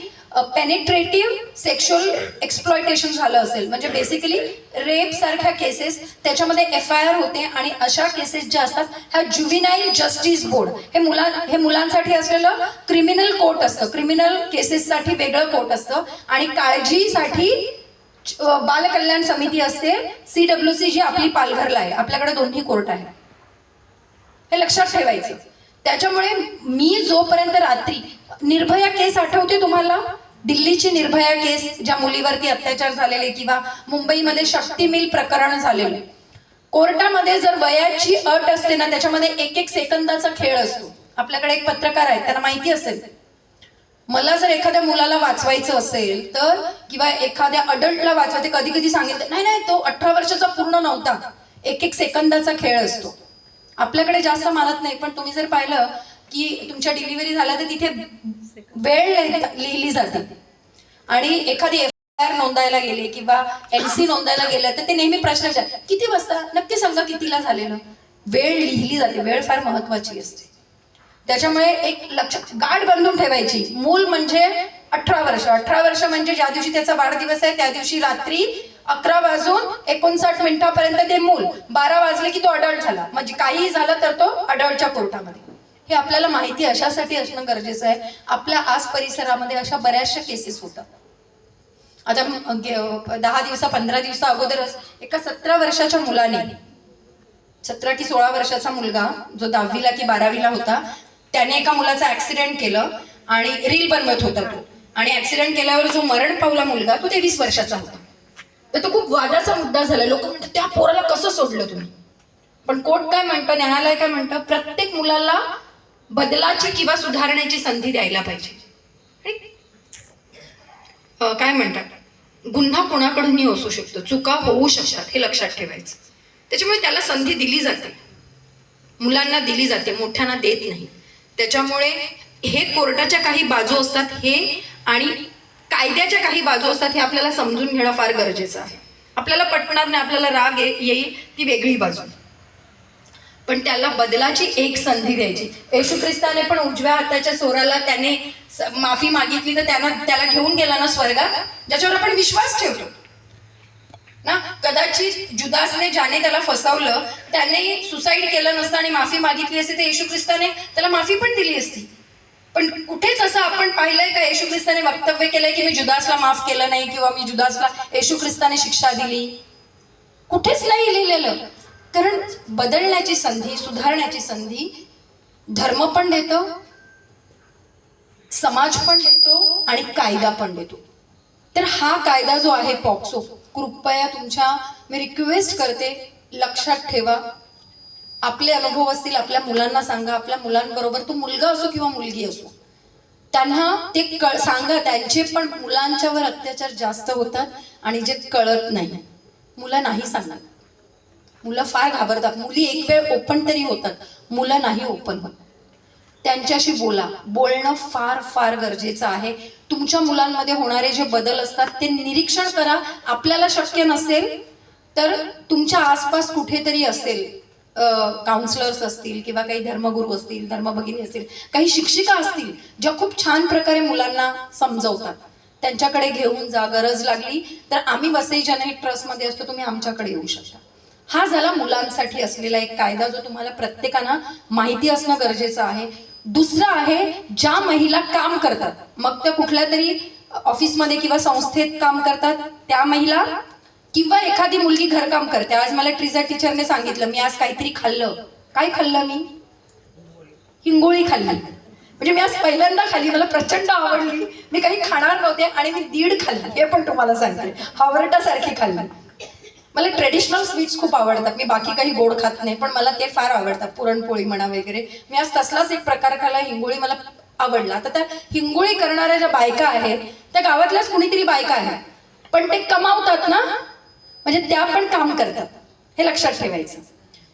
पेनिट्रेटिव्ह सेक्शुअल एक्सप्लॉयटेशन झालं असेल, म्हणजे बेसिकली रेप सारख्या केसेस, त्याच्यामध्ये FIR होते. आणि अशा केसेस ज्या असतात ह्या ज्युव्हिनाईल जस्टिस बोर्ड, हे मुलांसाठी असलेलं क्रिमिनल कोर्ट असतं. क्रिमिनल केसेससाठी वेगळं कोर्ट असतं. आणि काळजीसाठी बालकल्याण समिती असते, CWC, जी आपली पालघरला आहे. आपल्याकडे दोन्ही कोर्ट आहे, हे लक्षात ठेवायचं. त्याच्यामुळे मी जोपर्यंत रात्री निर्भया केस आठवते तुम्हाला? दिल्लीची निर्भया केस, ज्या मुलीवरती अत्याचार झालेले, किंवा मुंबईमध्ये शक्ती मिल प्रकरण झालेले. कोर्टामध्ये जर वयाची अट असते ना, त्याच्यामध्ये 1-1 सेकंदाचा खेळ असतो. आपल्याकडे एक पत्रकार आहेत, त्यांना माहिती असेल. मला जर एखाद्या मुलाला वाचवायचं असेल तर, किंवा एखाद्या अडल्टला वाचवायचं, कधी कधी सांगितलं नाही तो 18 वर्षाचा पूर्ण नव्हता, 1-1 सेकंदाचा खेळ असतो. आपल्याकडे जास्त मानत नाही, पण तुम्ही जर पाहिलं की तुमच्या डिलिव्हरी झाल्या तर तिथे वेळ लिहिली जाते. आणि एखादी FIR नोंदायला गेले किंवा NC नोंदायला गेले तर ते नेहमी प्रश्न विचारतात, किती वाजता? नक्की सांगा कितीला झालेलं. वेळ लिहिली जाते, वेळ फार महत्वाची असते. त्याच्यामुळे एक लक्षात गाठ बांधून ठेवायची, मूल म्हणजे 18 वर्ष. 18 वर्ष म्हणजे ज्या दिवशी त्याचा वाढदिवस आहे त्या दिवशी रात्री 11:59 ते मूल, 12 वाजले की तो अडल्ट झाला. म्हणजे काहीही झालं तर तो अडल्टच्या कोर्टामध्ये. हे आपल्याला माहिती अशासाठी असणं गरजेचं आहे. आपल्या आस परिसरामध्ये अशा बऱ्याचशा केसेस होतात. आता 15 दिवसा अगोदरच एका 17 वर्षाच्या मुलाने, 17 की 16 वर्षाचा मुलगा जो 10वीला की 12वीला होता, त्याने एका मुलाचा ऍक्सिडेंट केलं आणि रील बनवत होता तो. आणि ऍक्सिडेंट केल्यावर जो मरण पावला मुलगा तो 23 वर्षाचा होता. तर तो खूप वादाचा मुद्दा झाला. लोक म्हणतात त्या पोराला कसं सोडलं तुम्ही? पण कोर्ट काय म्हणतं, न्यायालय काय म्हणतं, प्रत्येक मुलाला बदलाची किंवा सुधारण्याची संधी द्यायला पाहिजे. काय म्हणतात, गुन्हा कोणाकडूनही असू शकतो, चुका होऊ शकतात, हे लक्षात ठेवायचं. त्याच्यामुळे त्याला संधी दिली जाते, मुलांना दिली जाते, मोठ्यांना देत नाही. त्याच्यामुळे हे कोर्टाच्या काही बाजू असतात हे आणि कायद्याच्या काही बाजू असतात हे आपल्याला समजून घेणं फार गरजेचं आहे. आपल्याला पटणार नाही, आपल्याला राग येईल, ती वेगळी बाजू, पण त्याला बदलाची एक संधी द्यायची. येशू ख्रिस्ताने पण उजव्या हाताच्या चोराला त्याने माफी मागितली तर त्याला घेऊन गेला ना स्वर्गात, ज्याच्यावर आपण विश्वास ठेवतो ना. कदाचित जुदासने ज्याने त्याला फसवलं त्याने सुसाईड केलं नसतं आणि माफी मागितली असती तर येशू ख्रिस्ताने त्याला माफी पण दिली असती. पण कुठेच असं आपण पाहिलंय का येशू ख्रिस्ताने वक्तव्य केलंय की मी जुदासला माफ केलं नाही किंवा मी जुदासला येशू ख्रिस्ताने शिक्षा दिली? कुठेच नाही लिहिलेलं. कारण बदलण्याची संधी, सुधारण्याची संधी धर्म पण देतो, समाज पण देतो आणि कायदा पण देतो. तर हा कायदा जो आहे पॉक्सो, कृपया मी रिक्वेस्ट करते, लक्षात ठेवा. आपले अनुभव असतील आपल्या मुलांना सांगा, आपल्या मुलांबरोबर तो मुलगा असो किंवा मुलगी असो, त्यांना ते सांगा. त्यांचे पण मुलांच्यावर अत्याचार जास्त होतात आणि जे कळत नाही, मुलं नाही सांगणार. मुलं फार घाबरतात. मुली एक वेळ ओपन तरी होतात, मुलं नाही ओपन होत. त्यांच्याशी बोलणं फार फार गरजेचं आहे. तुमच्या मुलांमध्ये होणारे जे बदल असतात ते निरीक्षण करा. आपल्याला शक्य नसेल तर तुमच्या आसपास कुठेतरी असेल, काउन्सिलर्स असतील किंवा काही धर्मगुरू असतील, धर्मभगिनी असतील, काही शिक्षिका असतील ज्या खूप छान प्रकारे मुलांना समजवतात, त्यांच्याकडे घेऊन जा. गरज लागली तर आम्ही वसई जनहित ट्रस्टमध्ये असतो, तुम्ही आमच्याकडे येऊ शकता. हा झाला मुलांसाठी असलेला एक कायदा जो तुम्हाला प्रत्येकाला माहिती असणं गरजेचं आहे. दुसरं आहे, ज्या महिला काम करतात, मग त्या कुठल्या तरी ऑफिसमध्ये किंवा संस्थेत काम करतात त्या महिला, किंवा एखादी मुलगी घरकाम करते. आज मला ट्रिझा टीचरने सांगितलं, मी आज काहीतरी खाल्लं. काय खाल्लं? मी हिंगोळी खाल्ली. म्हणजे मी आज पहिल्यांदा खाल्ली, मला प्रचंड आवडली. मी काही खाणार नव्हते आणि मी 1.5 खाल्ली, हे पण तुम्हाला सांगते. हावरटासारखी खाल्ली. मला ट्रेडिशनल स्वीट्स खूप आवडतात. मी बाकी काही गोड खात नाही, पण मला ते फार आवडतात, पुरणपोळी म्हणा वगैरे. मी आज तसलाच एक प्रकार खाल्ला, हिंगोळी मला आवडला. आता त्या हिंगोळी करणाऱ्या ज्या बायका आहेत त्या गावातल्याच कुणीतरी बायका आहेत, पण ते कमावतात ना, म्हणजे त्या पण काम करतात, हे लक्षात ठेवायचं.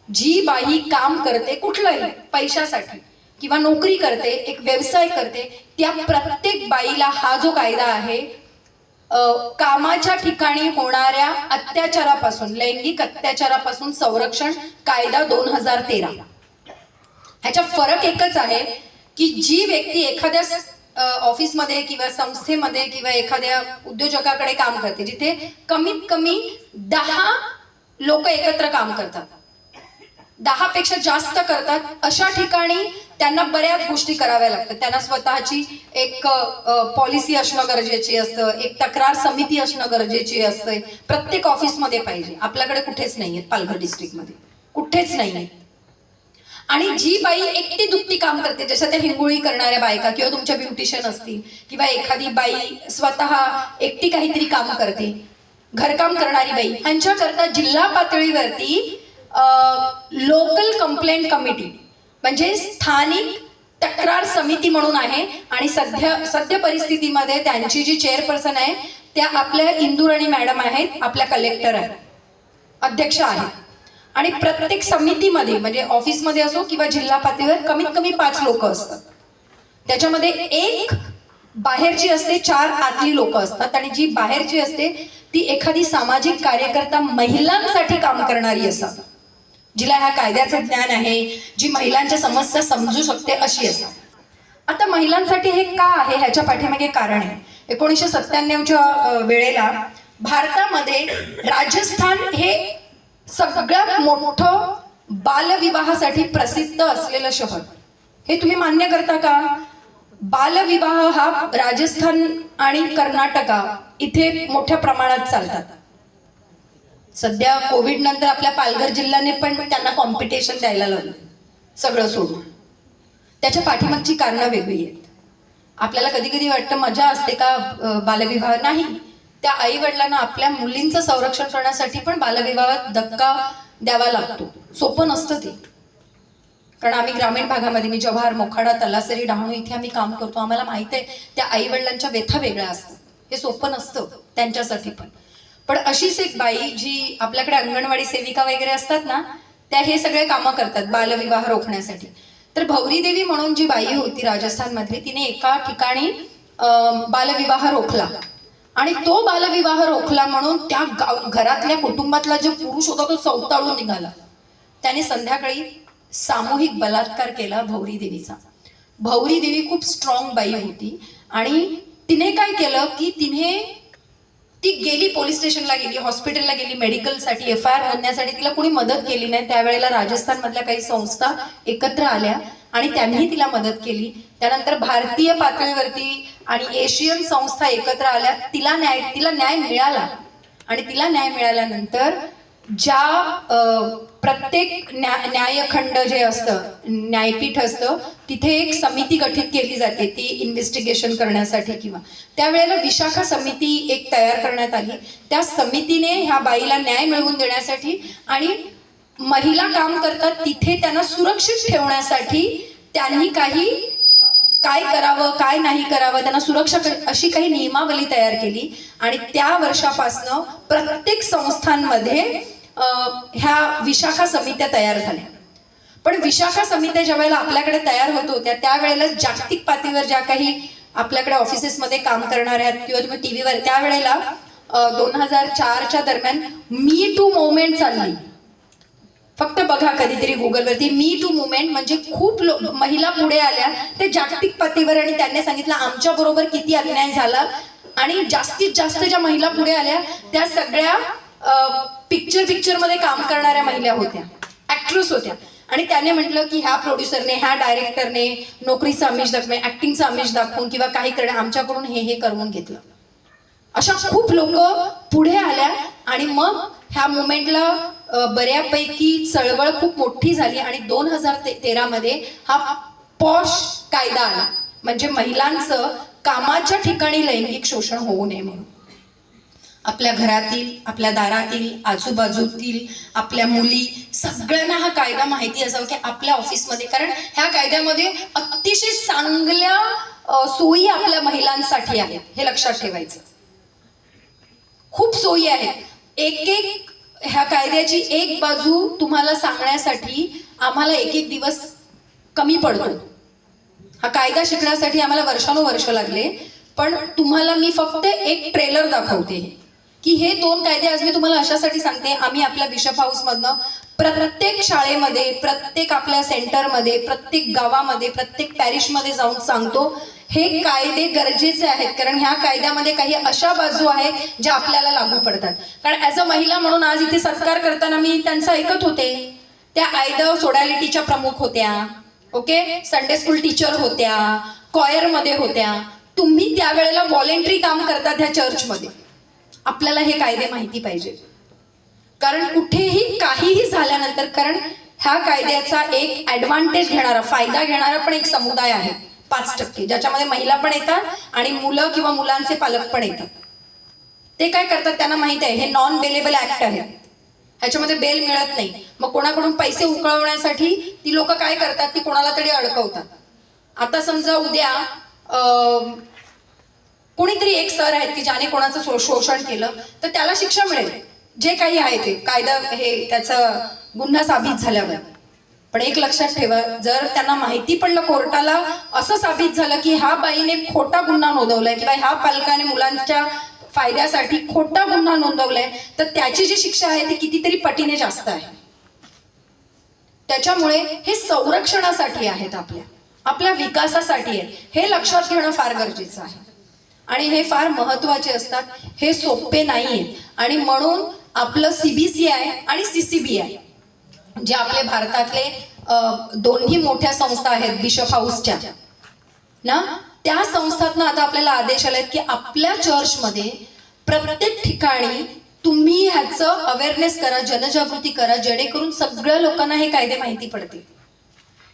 जी बाई काम करते कुठलंही पैशासाठी किंवा नोकरी करते, एक व्यवसाय करते, त्या प्रत्येक बाईला हा जो कायदा आहे कामाच्या ठिकाणी होणाऱ्या अत्याचारापासून, लैंगिक अत्याचारापासून संरक्षण कायदा 2013, ह्याचा फरक एकच आहे की जी व्यक्ती एखाद्या ऑफिसमध्ये किंवा संस्थेमध्ये किंवा एखाद्या उद्योजकाकडे काम करते, जिथे कमीत कमी 10 लोक एकत्र काम करतात, 10 पेक्षा जास्त करतात, अशा ठिकाणी त्यांना बऱ्याच गोष्टी कराव्या लागतात. त्यांना स्वतःची एक पॉलिसी असणं गरजेची असतं, एक तक्रार समिती असणं गरजेची असते. प्रत्येक ऑफिसमध्ये पाहिजे. आपल्याकडे कुठेच नाहीये, पालघर डिस्ट्रिक्टमध्ये कुठेच नाहीये. आणि जी बाई एकटी दुपटी काम करते, जसं त्या हिंगोळी करणाऱ्या बायका किंवा तुमच्या ब्युटिशियन असतील किंवा एखादी बाई स्वतः एकटी काहीतरी काम करते, घरकाम करणारी बाई, ह्यांच्याकरता जिल्हा पातळीवरती लोकल कंप्लेंट कमिटी म्हणजे स्थानिक तक्रार समिती म्हणून आहे. आणि सध्या परिस्थितीमध्ये त्यांची जी चेअरपर्सन आहे त्या आपल्या इंदुराणी मॅडम आहेत, आपल्या कलेक्टर आहेत, अध्यक्ष आहेत. आणि प्रत्येक समितीमध्ये म्हणजे ऑफिसमध्ये असो किंवा जिल्हा पातळीवर कमीत कमी 5 लोक असतात. त्याच्यामध्ये एक बाहेरची असते, 4 आतली लोक असतात. आणि जी बाहेरची असते ती एखादी सामाजिक कार्यकर्ता महिलांसाठी काम करणारी असतात, जिला ह्या कायद्याचं ज्ञान आहे, जी महिलांच्या समस्या समजू शकते अशी असतात. आता महिलांसाठी हे का आहे ह्याच्या पाठीमागे कारण आहे. 1997च्या वेळेला भारतामध्ये राजस्थान हे सगळ्यात मोठं बालविवाहासाठी प्रसिद्ध असलेलं शहर. हे तुम्ही मान्य करता का? बालविवाह हा राजस्थान आणि कर्नाटका इथे मोठ्या प्रमाणात चालतात. सध्या कोविड नंतर आपल्या पालघर जिल्ह्याने पण त्यांना कॉम्पिटिशन द्यायला लागलं, सगळं सोडून. त्याच्या पाठीमागची कारणं वेगळी आहेत. आपल्याला कधी कधी वाटतं मजा असते का बालविवाह? नाही. त्या आई वडिलांना आपल्या मुलींचं संरक्षण करण्यासाठी पण बालविवाहात धक्का द्यावा लागतो. सोपं नसतं ते. कारण आम्ही ग्रामीण भागामध्ये, मी जव्हार, मोखाडा, तलासरी, डहाणू इथे आम्ही काम करतो. आम्हाला माहित आहे त्या आई वडिलांच्या व्यथा वेगळ्या असतात. हे सोपं नसतं त्यांच्यासाठी पण. पण अशीच एक बाई जी आपल्याकडे अंगणवाडी सेविका वगैरे असतात ना, त्या हे सगळे कामं करतात बालविवाह रोखण्यासाठी. तर भौरी देवी म्हणून जी बाई होती राजस्थानमधली, तिने एका ठिकाणी बालविवाह रोखला आणि तो बालविवाह रोखला म्हणून त्या घरातल्या कुटुंबातला जो पुरुष होता तो चवताळून निघाला. त्याने संध्याकाळी सामूहिक बलात्कार केला भौरी देवीचा. भौरी देवी खूप स्ट्रॉंग बाई होती आणि तिने काय केलं की ती गेली, पोलीस स्टेशनला गेली, हॉस्पिटलला गेली, मेडिकलसाठी FIR नोंदण्यासाठी. तिला कोणी मदत केली नाही. त्यावेळेला राजस्थानमधल्या काही संस्था एकत्र आल्या आणि त्यांनी तिला मदत केली. त्यानंतर भारतीय पातळीवरती आणि एशियन संस्था एकत्र आल्या. तिला न्याय मिळाला आणि तिला न्याय मिळाल्यानंतर ज्या प्रत्येक न्यायखंड जे असतं, न्यायपीठ असतं, तिथे एक समिती गठीत केली जाते ती इन्व्हेस्टिगेशन करण्यासाठी. किंवा त्यावेळेला विशाखा समिती एक तयार करण्यात आली. त्या समितीने ह्या बाईला न्याय मिळवून देण्यासाठी आणि महिला काम करतात तिथे त्यांना सुरक्षित ठेवण्यासाठी त्यांनी काय करावं काय नाही करावं, त्यांना सुरक्षा अशी काही नियमावली तयार केली. आणि त्या वर्षापासनं प्रत्येक संस्थांमध्ये ह्या विशाखा समित्या तयार झाल्या. पण विशाखा समित्या ज्या वेळेला आपल्याकडे तयार होत होत्या त्यावेळेला जागतिक पातळीवर ज्या काही आपल्याकडे ऑफिसेसमध्ये काम करणाऱ्या किंवा तुम्ही टीव्हीवर, त्यावेळेला 2004च्या दरम्यान मी टू मुवमेंट चालली. फक्त बघा कधीतरी गुगलवरती मी टू मुवमेंट, म्हणजे खूप महिला पुढे आल्या ते जागतिक पातळीवर आणि त्यांनी सांगितलं आमच्या बरोबर किती अन्याय झाला. आणि जास्तीत जास्त ज्या महिला पुढे आल्या त्या सगळ्या पिक्चरमध्ये काम करणाऱ्या महिला होत्या, ऍक्ट्रेस होत्या. आणि त्याने म्हटलं की ह्या प्रोड्युसरने, ह्या डायरेक्टरने नोकरीचं आमिष दाखवून, ऍक्टिंगचं आमिष दाखवून किंवा काही करणं आमच्याकडून हे करवून घेतलं. अशा खूप लोक पुढे आल्या आणि मग ह्या मुवमेंटला बऱ्यापैकी चळवळ खूप मोठी झाली. आणि 2013मध्ये हा पॉश कायदा आला, म्हणजे महिलांचं कामाच्या ठिकाणी लैंगिक शोषण होऊ नये म्हणून. आपल्या घरातील, आपल्या दारातील, आजूबाजूतील आपल्या मुली सगळ्यांना हा कायदा माहिती असावा की आपल्या ऑफिसमध्ये, कारण ह्या कायद्यामध्ये अतिशय चांगल्या सोयी आपल्या महिलांसाठी आहेत, हे लक्षात ठेवायचं. खूप सोयी आहेत. एक ह्या कायद्याची एक बाजू तुम्हाला सांगण्यासाठी आम्हाला एक दिवस कमी पडतो. हा कायदा शिकण्यासाठी आम्हाला वर्षानुवर्ष लागले. पण तुम्हाला मी फक्त एक ट्रेलर दाखवते की हे 2 कायदे आज मी तुम्हाला अशासाठी सांगते. आम्ही आपल्या बिशप हाऊसमधनं प्रत्येक शाळेमध्ये, प्रत्येक आपल्या सेंटरमध्ये, प्रत्येक गावामध्ये, प्रत्येक पॅरिशमध्ये जाऊन सांगतो हे कायदे गरजेचे आहेत. कारण ह्या कायद्यामध्ये काही अशा बाजू आहेत ज्या आपल्याला लागू पडतात. कारण ॲज अ महिला म्हणून आज इथे सत्कार करताना मी त्यांचं ऐकत होते. त्या आयदर सोडॅलिटीच्या प्रमुख होत्या, ओके, संडे स्कूल टीचर होत्या, कॉयरमध्ये होत्या. तुम्ही त्यावेळेला व्हॉलेंटरी काम करतात ह्या चर्चमध्ये. आपल्याला हे कायदे माहिती पाहिजे. कारण कुठेही काहीही झाल्यानंतर, कारण ह्या कायद्याचा एक ऍडव्हान्टेज घेणारा, फायदा घेणारा पण एक समुदाय आहे 5%, ज्याच्यामध्ये महिला पण येतात आणि मुलं किंवा मुलांचे पालक पण येतात. ते काय करतात त्यांना माहित आहे हे नॉन बेलेबल ऍक्ट आहेत, ह्याच्यामध्ये बेल मिळत नाही. मग कोणाकडून पैसे उकळवण्यासाठी ती लोक काय करतात, ती कोणाला तरी अडकवतात. आता समजा उद्या कोणीतरी एक सर आहेत की ज्याने कोणाचं शोषण केलं तर त्याला शिक्षा मिळेल, जे काही आहे ते कायदा हे त्याचा गुन्हा साबित झाल्यावर. पण एक लक्षात ठेवा, जर त्यांना माहिती पडलं कोर्टाला, असं साबित झालं की ह्या बाईने खोटा गुन्हा नोंदवलाय किंवा ह्या पालकाने मुलांच्या फायद्यासाठी खोटा गुन्हा नोंदवलाय, तर त्याची जी शिक्षा आहे ती कितीतरी पटीने जास्त आहे. त्याच्यामुळे हे संरक्षणासाठी आहेत, आपल्या विकासासाठी आहे. हे लक्षात घेणं फार गरजेचं आहे आणि हे फार महत्वाचे असतात. हे सोपे नाहीये. आणि म्हणून आपलं CBCI आणि CCBI जे आपले भारतातले दोन्ही मोठ्या संस्था आहेत बिशप हाऊसच्या ना, त्या संस्थांना आता आपल्याला आदेश आलेत की आपल्या चर्चमध्ये प्रत्येक ठिकाणी तुम्ही ह्याचं अवेअरनेस करा, जनजागृती करा, जेणेकरून सगळ्या लोकांना हे कायदे माहिती पडतील.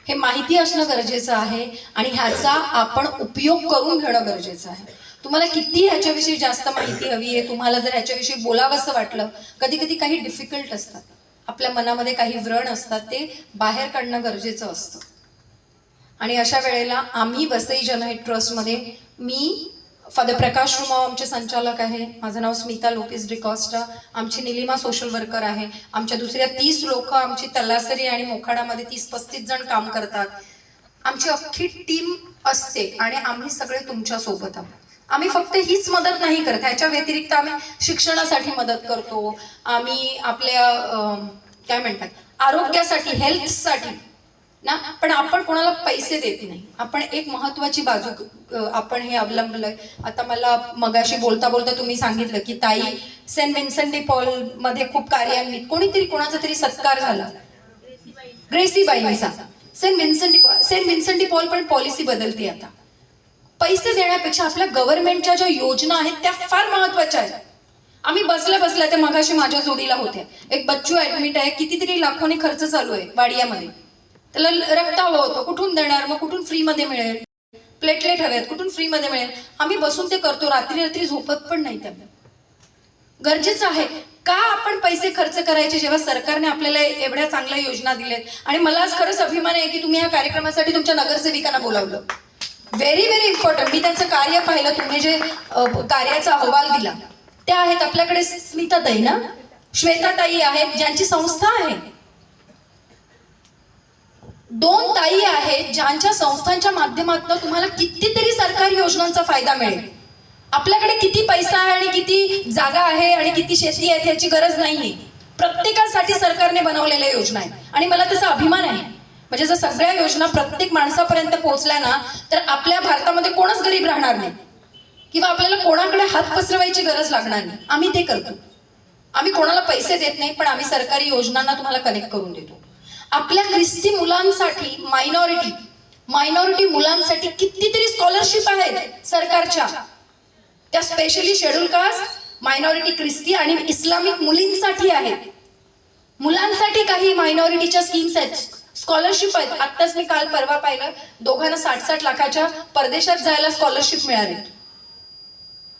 हे माहिती असणं गरजेचं आहे आणि ह्याचा आपण उपयोग करून घेणं गरजेचं आहे. तुम्हाला किती ह्याच्याविषयी जास्त माहिती हवी आहे, तुम्हाला जर ह्याच्याविषयी बोलावंसं वाटलं, कधी कधी काही डिफिकल्ट असतात, आपल्या मनामध्ये काही व्रण असतात, ते बाहेर काढणं गरजेचं असतं. आणि अशा वेळेला आम्ही वसई जनहित ट्रस्टमध्ये मी फादर प्रकाश रुमाव आमचे संचालक आहे. माझं नाव स्मिता लोपेस डिकॉस्टा. आमची निलिमा सोशल वर्कर आहे. आमच्या दुसऱ्या 30 लोक आमची तलासरी आणि मोखाडामध्ये 30-35 जण काम करतात. आमची अख्खी टीम असते आणि आम्ही सगळे तुमच्या सोबत आहोत. आम्ही फक्त हीच मदत नाही करत, ह्याच्या व्यतिरिक्त आम्ही शिक्षणासाठी मदत करतो. आम्ही आपल्या काय म्हणतात आरोग्यासाठी, हेल्थसाठी ना, पण आपण कोणाला पैसे देत नाही. आपण एक महत्वाची बाजू आपण हे अवलंबलंय. आता मला मगाशी बोलता बोलता तुम्ही सांगितलं की ताई सेंट विन्सेंट डी पॉल मध्ये खूप कार्यान्वित, कोणाचा तरी सत्कार झाला, ग्रेसीबाईंचा. सेंट विन्सेंट डी पॉल पण पॉलिसी बदलते आता. पैसे देण्यापेक्षा आपल्या गव्हर्नमेंटच्या ज्या योजना आहेत त्या फार महत्वाच्या आहेत. आम्ही बसल्या त्या मगाशी माझ्या जोडीला होत्या. एक बच्चू ऍडमिट आहे, कितीतरी लाखोनी खर्च चालू आहे वाडियामध्ये. त्याला रक्त हवं होतं, कुठून देणार? मग कुठून फ्रीमध्ये मिळेल? प्लेटलेट हवेत, कुठून फ्रीमध्ये मिळेल? आम्ही बसून ते करतो, रात्री झोपत पण नाही. त्यांना गरजेचं आहे का आपण पैसे खर्च करायचे जेव्हा सरकारने आपल्याला एवढ्या चांगल्या योजना दिल्यात? आणि मला आज खरंच अभिमान आहे की तुम्ही या कार्यक्रमासाठी तुमच्या नगरसेविकांना बोलावलं. Very very important. मी त्यांचं कार्य पाहिलं, तुम्ही जे कार्याचा अहवाल दिला त्या आहेत. आपल्याकडे स्मिताताई ना, श्वेताताई आहेत ज्यांची संस्था आहे. 2 ताई आहेत ज्यांच्या संस्थांच्या माध्यमातून तुम्हाला कितीतरी सरकारी योजनांचा फायदा मिळेल. आपल्याकडे किती पैसा आहे आणि किती जागा आहे आणि किती शेती आहे याची गरज नाहीये. प्रत्येकासाठी सरकारने बनवलेल्या योजना आहेत आणि मला त्याचा अभिमान आहे. म्हणजे जर सगळ्या योजना प्रत्येक माणसापर्यंत पोहोचल्या ना, तर आपल्या भारतामध्ये कोणच गरीब राहणार नाही किंवा आपल्याला कोणाकडे हात पसरवायची गरज लागणार नाही. आम्ही ते करतो. आम्ही कोणाला पैसे देत नाही, पण आम्ही सरकारी योजनांना तुम्हाला कनेक्ट करून देतो. आपल्या ख्रिस्ती मुलांसाठी, मायनॉरिटी मुलांसाठी कितीतरी स्कॉलरशिप आहेत सरकारच्या. त्या स्पेशली शेड्यूल कास्ट, मायनॉरिटी, ख्रिस्ती आणि इस्लामिक मुलींसाठी आहेत. मुलांसाठी काही मायनॉरिटीच्या स्कीम्स आहेत, स्कॉलरशिप आहेत. आत्ताच मी काल परवा पाहिलं, दोघांना 60-60 लाखाच्या परदेशात जायला स्कॉलरशिप मिळाली.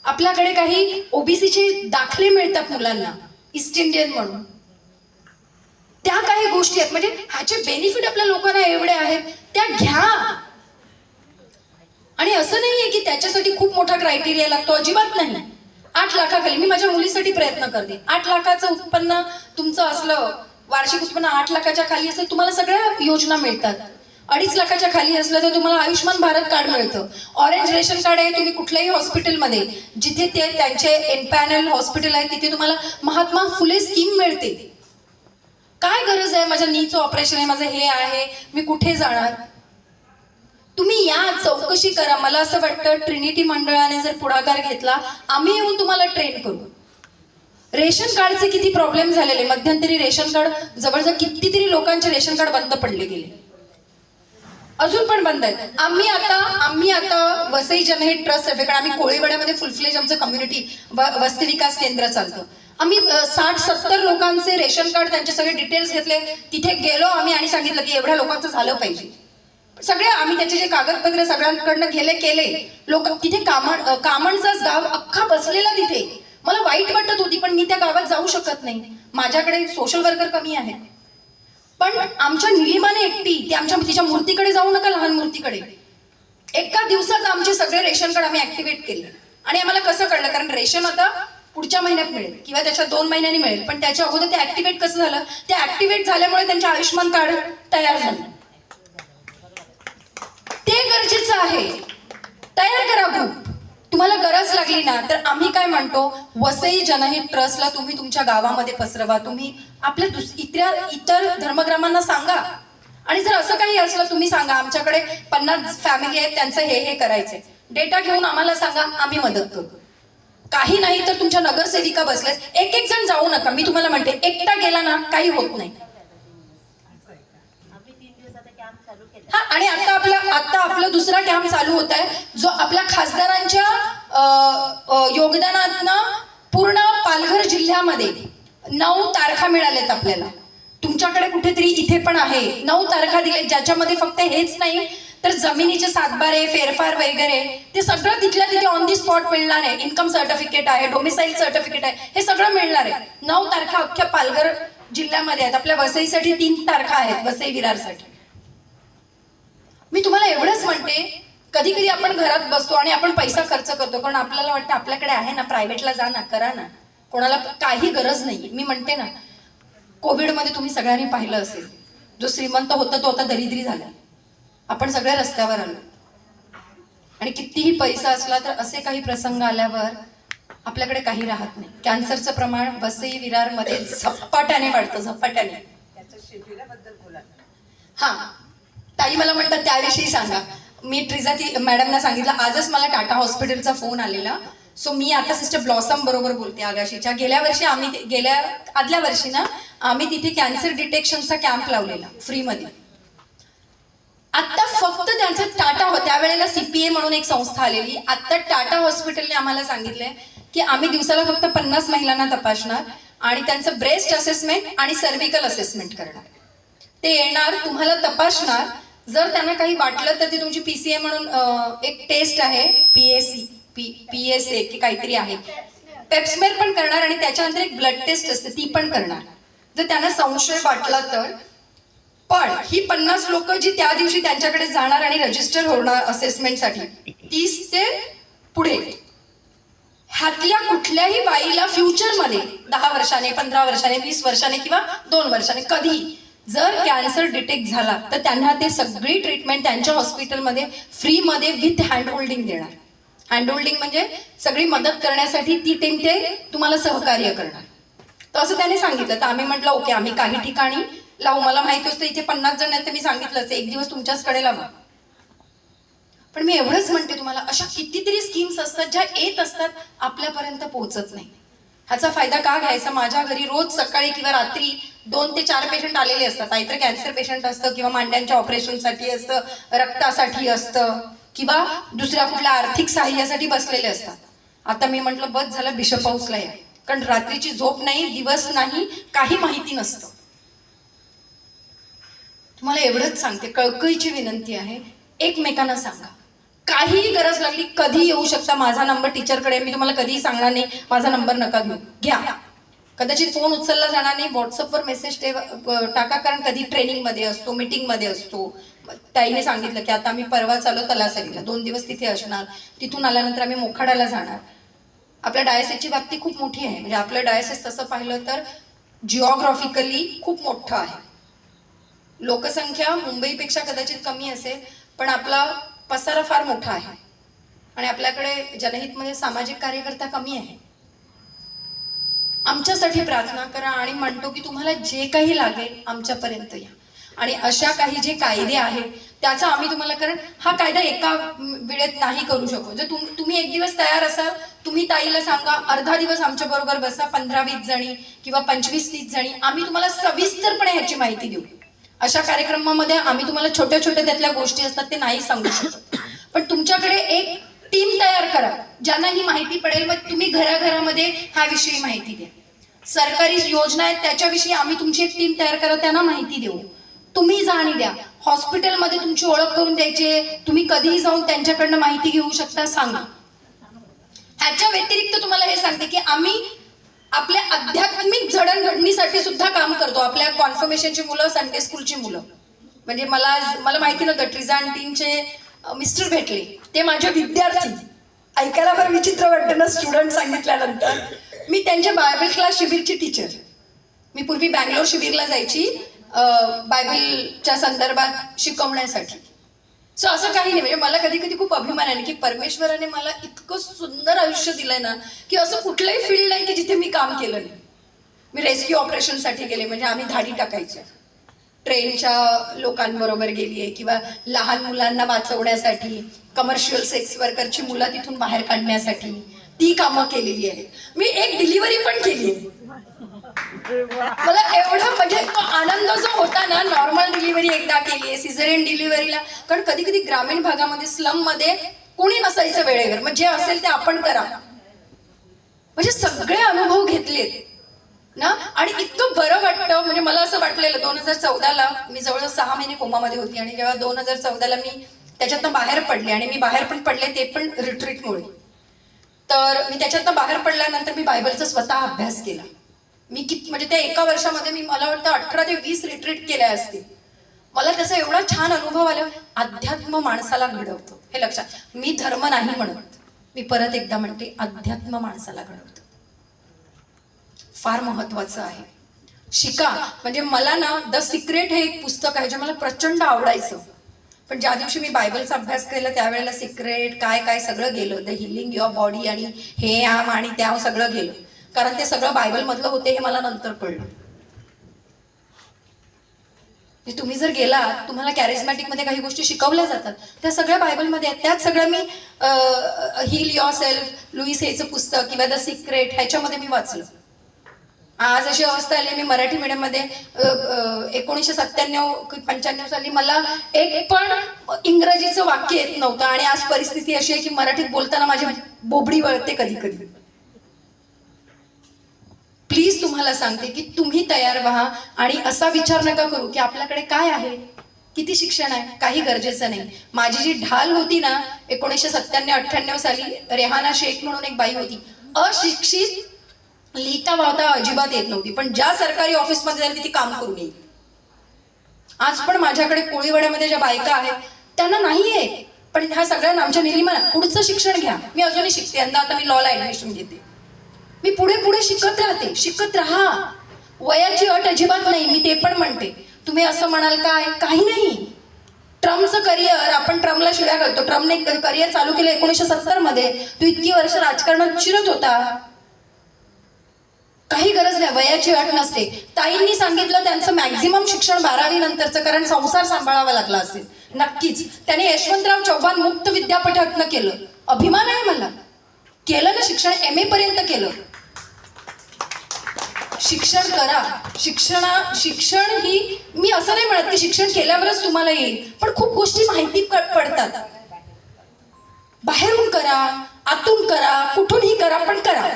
आपल्याकडे काही ओबीसीचे दाखले मिळतात मुलांना, ईस्ट इंडियन म्हणून. त्या काही गोष्टी आहेत. म्हणजे ह्याचे बेनिफिट आपल्या लोकांना एवढे आहेत, त्या घ्या. आणि असं नाहीये की त्याच्यासाठी खूप मोठा क्रायटेरिया लागतो, अजिबात नाही. 8 लाखाखाली मी माझ्या मुलीसाठी प्रयत्न करते. 8 लाखाचं उत्पन्न तुमचं असलं, वार्षिक उत्पन्न 8 लाखाच्या खाली असलं, तुम्हाला सगळ्या योजना मिळतात. 2.5 लाखाच्या खाली असलं तर तुम्हाला आयुष्यमान भारत कार्ड मिळतं. ऑरेंज रेशन कार्ड आहे. तुम्ही कुठल्याही हॉस्पिटलमध्ये, जिथे ते त्यांचे एनपॅनल हॉस्पिटल आहे, तिथे तुम्हाला महात्मा फुले स्कीम मिळते. काय गरज आहे, माझ्या नीचं ऑपरेशन आहे, माझं हे आहे, मी कुठे जाणार? तुम्ही या, चौकशी करा. मला असं वाटतं ट्रिनिटी मंडळाने जर पुढाकार घेतला, आम्ही येऊन तुम्हाला ट्रेन करू. रेशन कार्डचे किती प्रॉब्लेम झालेले. मध्यंतरी रेशन कार्ड जवळजवळ कितीतरी लोकांचे रेशन कार्ड बंद पडले गेले, अजून पण बंद आहेत. आम्ही आता वसई जनहित ट्रस्ट आहे, कारण आम्ही कोळीवाड्यामध्ये फुलफ्लेज आमचं कम्युनिटी वस्ती विकास केंद्र चालतं. आम्ही 60-70 लोकांचे रेशन कार्ड, त्यांचे सगळे डिटेल्स घेतले. तिथे गेलो आम्ही आणि सांगितलं की एवढ्या लोकांचं झालं पाहिजे. सगळे आम्ही त्याचे जे कागदपत्र सगळ्यांकडनं केले. लोक तिथे कामणचाच गाव अख्खा बसलेला तिथे. मला वाईट वाटत होती, पण मी त्या गावात जाऊ शकत नाही, माझ्याकडे सोशल वर्कर कमी आहेत. पण आमच्या निलिमाने एकटी तिच्या मूर्तीकडे जाऊ नका, लहान मूर्तीकडे. एका दिवसात आमचे सगळे रेशन कार्ड आम्ही ऍक्टिव्हेट केले. आणि आम्हाला कसं कळलं, कारण रेशन आता पुढच्या महिन्यात मिळेल किंवा त्याच्या 2 महिन्यांनी मिळेल, पण त्याच्या अगोदर ते ऍक्टिव्हेट कसं झालं, ते ऍक्टिव्हेट झाल्यामुळे त्यांचे आयुष्यमान कार्ड तयार झालं. ते गरजेचं आहे. तयार करा ग्रुप. तुम्हाला गरज लागली ना, तर आम्ही काय म्हणतो, वसई जनहित ट्रस्टला तुम्ही तुमच्या गावामध्ये पसरवा. तुम्ही आपल्या इतर धर्मग्रामांना सांगा. आणि जर असं काही असलं, तुम्ही सांगा आमच्याकडे 50 फॅमिली आहेत, त्यांचं हे करायचंय. डेटा घेऊन आम्हाला सांगा, आम्ही मदत करू. काही नाही तर तुमच्या नगरसेविका बसल्यात, एक जण जाऊ नका. मी तुम्हाला म्हणते, एकटा गेला ना काही होत नाही. हा, आणि आता आपलं दुसरा कॅम्प चालू होत आहे, जो आपल्या खासदारांच्या योगदानातनं पूर्ण पालघर जिल्ह्यामध्ये 9 तारखा मिळाल्यात आपल्याला. तुमच्याकडे कुठेतरी इथे पण आहे 9 तारखा दिले, ज्याच्यामध्ये फक्त हेच नाही तर जमिनीचे सातबारे, फेरफार वगैरे ते सगळं तिथल्या तिथे ऑन दी स्पॉट मिळणार आहे. इन्कम सर्टिफिकेट आहे, डोमिसाईल सर्टिफिकेट आहे, हे सगळं मिळणार आहे. 9 तारखा अख्ख्या पालघर जिल्ह्यामध्ये आहेत. आपल्या वसईसाठी 3 तारखा आहेत, वसई विरारसाठी. मी तुम्हाला एवढंच म्हणते कधी कधी आपण घरात बसतो आणि आपण पैसा खर्च करतो, कारण आपल्याला वाटतं आपल्याकडे आहे ना, प्रायव्हेटला जा ना, करा ना, कोणाला काही गरज नाही. मी म्हणते ना, कोविडमध्ये तुम्ही सगळ्यांनी पाहिलं असेल, जो श्रीमंत होता तो आता दरिद्री झाला. आपण सगळे रस्त्यावर आलो. आणि कितीही पैसा असला तर असे काही प्रसंग आल्यावर आपल्याकडे काही राहत नाही. कॅन्सरचं प्रमाण वसई विरारमध्ये झपाट्याने वाढतं, झपाट्याने. हा, ताई मला म्हणतात त्याविषयी सांगा. मी ट्रिजा मॅडमना सांगितलं, आजच मला टाटा हॉस्पिटलचा फोन आलेला. सो मी आता सिस्टर ब्लॉसम बरोबर बोलते. आगाशीच्या गेल्या आदल्या वर्षी ना आम्ही तिथे कॅन्सर डिटेक्शनचा कॅम्प लावलेला फ्रीमध्ये. आता फक्त त्यांचं टाटा त्यावेळेला CPA म्हणून एक संस्था आलेली. आता टाटा हॉस्पिटलने आम्हाला सांगितलंय की आम्ही दिवसाला फक्त 50 महिलांना तपासणार आणि त्यांचं ब्रेस्ट असेसमेंट आणि सर्व्हिकल असेसमेंट करणार. ते येणार, तुम्हाला तपासणार. जर त्यांना काही वाटलं तर ते तुमची PCA म्हणून एक टेस्ट आहे, PSA की काहीतरी आहे, पेप्समेर पण करणार आणि त्याच्यानंतर एक ब्लड टेस्ट असते ती पण करणार, जर त्यांना संशय वाटला तर. पण ही 50 लोक जी त्या दिवशी त्यांच्याकडे जाणार आणि रजिस्टर होणार असेसमेंटसाठी, 30 ते पुढे, ह्यातल्या कुठल्याही बाईला फ्युचरमध्ये 10 वर्षाने, 15 वर्षाने, 20 वर्षाने किंवा 2 वर्षाने कधी जर कॅन्सर डिटेक्ट झाला तर त्यांना ते सगळी ट्रीटमेंट त्यांच्या हॉस्पिटलमध्ये फ्रीमध्ये विथ हँड होल्डिंग देणार. हँड होल्डिंग म्हणजे सगळी मदत करण्यासाठी ती टीम ते तुम्हाला सहकार्य करणार. तर असं त्याने सांगितलं. तर आम्ही म्हटलं ओके, आम्ही काही ठिकाणी लावू. मला माहिती असतं इथे 50 जण आहेत तर मी सांगितलंच एक दिवस तुमच्याचकडे लावा. पण मी एवढंच म्हणते तुम्हाला, अशा कितीतरी स्कीम्स असतात ज्या येत असतात, आपल्यापर्यंत पोहोचत नाही. ह्याचा फायदा का घ्यायचा? माझ्या घरी रोज सकाळी किंवा रात्री 2 ते 4 पेशंट आलेले असतात. काहीतरी कॅन्सर पेशंट असतं किंवा मांड्यांच्या ऑपरेशनसाठी असतं, रक्तासाठी असतं किंवा दुसऱ्या कुठल्या आर्थिक सहाय्यासाठी बसलेले असतात. आता मी म्हटलं बस झालं, बिशप हाऊसला या, कारण रात्रीची झोप नाही, दिवस नाही, काही माहिती नसतं. तुम्हाला एवढंच सांगते, कळकळीची विनंती आहे, एकमेकांना सांगा. काहीही गरज लागली कधी येऊ शकता. माझा नंबर टीचरकडे, मी तुम्हाला कधीही सांगणार नाही माझा नंबर नका घेऊ, घ्या. कदाचित फोन उचलला जाणार नाही, व्हॉट्सअपवर मेसेज टाका, कारण कधी ट्रेनिंगमध्ये असतो, मीटिंगमध्ये असतो. ताईने सांगितलं की आता आम्ही परवा चालू तलासरीला 2 दिवस तिथे असणार. तिथून आल्यानंतर आम्ही मोखाड्याला जाणार. आपल्या डायसेसची व्याप्ती खूप मोठी आहे. म्हणजे आपलं डायसेस तसं पाहिलं तर जिओग्राफिकली खूप मोठं आहे. लोकसंख्या मुंबईपेक्षा कदाचित कमी असेल, पण आपला पसारा फार मोठा आहे आणि आपल्याकडे जनहितमध्ये सामाजिक कार्यकर्ता कमी आहे. आमच्यासाठी प्रार्थना करा आणि म्हणतो की तुम्हाला जे काही लागेल आमच्यापर्यंत या. आणि अशा काही जे कायदे आहेत त्याचा आम्ही तुम्हाला, कारण हा कायदा एका वेळेत नाही करू शकतो. जर तुम्ही एक दिवस तयार असाल, तुम्ही ताईला सांगा अर्धा दिवस आमच्या बरोबर बसा, 15-20 जणी किंवा 25-30 जणी, आम्ही तुम्हाला सविस्तरपणे ह्याची माहिती देऊ. अशा कार्यक्रमामध्ये आम्ही तुम्हाला छोट्या छोट्या त्यातल्या गोष्टी असतात ते नाही सांगू शकत, पण तुमच्याकडे एक टीम तयार करा ज्यांना ही माहिती पडेल. मग तुम्ही घराघरामध्ये ह्याविषयी माहिती द्या. सरकारी योजना आहेत त्याच्याविषयी आम्ही तुमची एक टीम तयार करा, त्यांना माहिती देऊ. तुम्ही जा आणि द्या. हॉस्पिटलमध्ये तुमची ओळख करून द्यायची, तुम्ही कधीही जाऊन त्यांच्याकडनं माहिती घेऊ शकता, सांगा. ह्याच्या व्यतिरिक्त तुम्हाला हे सांगते की आम्ही आपल्या आध्यात्मिक जडणघडणीसाठी सुद्धा काम करतो. आपल्या कॉन्फर्मेशनची मुलं, संडे स्कूलची मुलं, म्हणजे मला माहिती नव्हतं ट्रिजा आंटींचे मिस्टर भेटले, ते माझे विद्यार्थी. ऐकायला फार विचित्र वाटतं ना स्टुडंट सांगितल्यानंतर. मी त्यांच्या बायबल क्लास शिबिरची टीचर. मी पूर्वी बँगलोर शिबिरला जायची बायबलच्या संदर्भात शिकवण्यासाठी. सो असं काही नाही. म्हणजे मला कधी कधी खूप अभिमान आहे की परमेश्वराने मला इतकं सुंदर आयुष्य दिलंय ना, की असं कुठलंही फील्ड नाही की जिथे मी काम केलं नाही. मी रेस्क्यू ऑपरेशनसाठी गेले, म्हणजे आम्ही धाडी टाकायचो, ट्रेनच्या लोकांबरोबर गेली आहे, किंवा लहान मुलांना वाचवण्यासाठी, कमर्शियल सेक्स वर्करची मुलं तिथून बाहेर काढण्यासाठी ती कामं केलेली आहेत. मी एक डिलिव्हरी पण केली आहे. मला एवढा म्हणजे तो आनंद जो होता ना, नॉर्मल डिलिव्हरी एकदा केली आहे, सिझेरियन डिलिव्हरीला, कारण कधी कधी ग्रामीण भागामध्ये स्लम मध्ये कोणी नसायचं वेळेवर, मग जे असेल ते आपण करा. म्हणजे सगळे अनुभव घेतलेत ना, आणि इतकं बरं वाटतं. म्हणजे मला असं वाटलेलं 2014ला मी जवळजवळ 6 महिने कोमामध्ये होती, आणि जेव्हा 2014ला मी त्याच्यातनं बाहेर पडले, आणि मी बाहेर पण पडले ते पण रिट्रीटमुळे. तर मी त्याच्यातनं बाहेर पडल्यानंतर मी बायबलचा स्वतः अभ्यास केला. मी म्हणजे त्या एका वर्षामध्ये मी, मला वाटतं 18 ते 20 रिट्रीट केल्या असतील. मला त्याचा एवढा छान अनुभव आला. अध्यात्म माणसाला घडवतो. हे लक्षात. मी धर्म नाही म्हणत, मी परत एकदा म्हणते अध्यात्म माणसाला घडवतं. फार महत्वाचं आहे. शिका. म्हणजे मला ना द सिक्रेट हे एक पुस्तक आहे जे मला प्रचंड आवडायचं, पण ज्या दिवशी मी बायबलचा अभ्यास केला त्यावेळेला सिक्रेट काय काय सगळं गेलं. द हिलिंग युअर बॉडी आणि हे आम आणि त्या सगळं गेलं, कारण ते सगळं बायबलमधलं होते हे मला नंतर कळलं. तुम्ही जर गेला, तुम्हाला कॅरिझमॅटिक मध्ये काही गोष्टी शिकवल्या जातात, त्या सगळ्या बायबलमध्ये आहेत. त्यात सगळं मी हील युअर सेल्फ, लुईस हेचं पुस्तक किंवा द सिक्रेट ह्याच्यामध्ये मी वाचलं. आज अशी अवस्था आली, मी मराठी मीडियममध्ये 1997-95 साली मला एक पण इंग्रजीचं वाक्य येत नव्हतं, आणि आज परिस्थिती अशी आहे की मराठीत बोलताना माझी बोबडी वळते कधी कधी. प्लीज तुम्हाला सांगते की तुम्ही तयार व्हा आणि असा विचार नका करू की आपल्याकडे काय आहे, किती शिक्षण आहे, काही गरजेचं नाही. माझी जी ढाल होती ना 1997-98 साली, रेहाना शेख म्हणून एक बाई होती, अशिक्षित, लिहिता वाहता अजिबात येत नव्हती, पण ज्या सरकारी ऑफिसमध्ये जाईल ती काम करून येईल. आज पण माझ्याकडे कोळीवाड्यामध्ये ज्या बायका आहेत त्यांना नाही आहे, पण ह्या सगळ्यांना आमच्या निलिमा पुढचं शिक्षण घ्या. मी अजूनही शिकते, यंदा आता मी लॉला ऍडमिशन घेते. मी पुढे पुढे शिकत राहते. शिकत राहा, वयाची अट अजिबात नाही. मी ते पण म्हणते. तुम्ही असं म्हणाल काय, काही नाही. ट्रम्पचं करिअर, आपण ट्रम्पला शिव्या घालतो. ट्रम्पने करिअर चालू केलं 1970 मध्ये. तो इतकी वर्ष राजकारणात शिरत होता. काही गरज नाही, वयाची अट नसते. ताईंनी सांगितलं त्यांचं मॅक्झिमम शिक्षण 12वी नंतरचं, कारण संसार सांभाळावा लागला असेल. नक्कीच त्याने यशवंतराव चव्हाण मुक्त विद्यापीठातनं केलं. अभिमान आहे मला. केलं ना शिक्षण, MA पर्यंत केलं. शिक्षण करा. शिक्षण ही, मी असं नाही म्हणत की शिक्षण केल्यावरच तुम्हाला येईल, पण खूप गोष्टी माहिती पडतात. बाहेरून करा, आतून करा, कुठूनही करा, पण करा.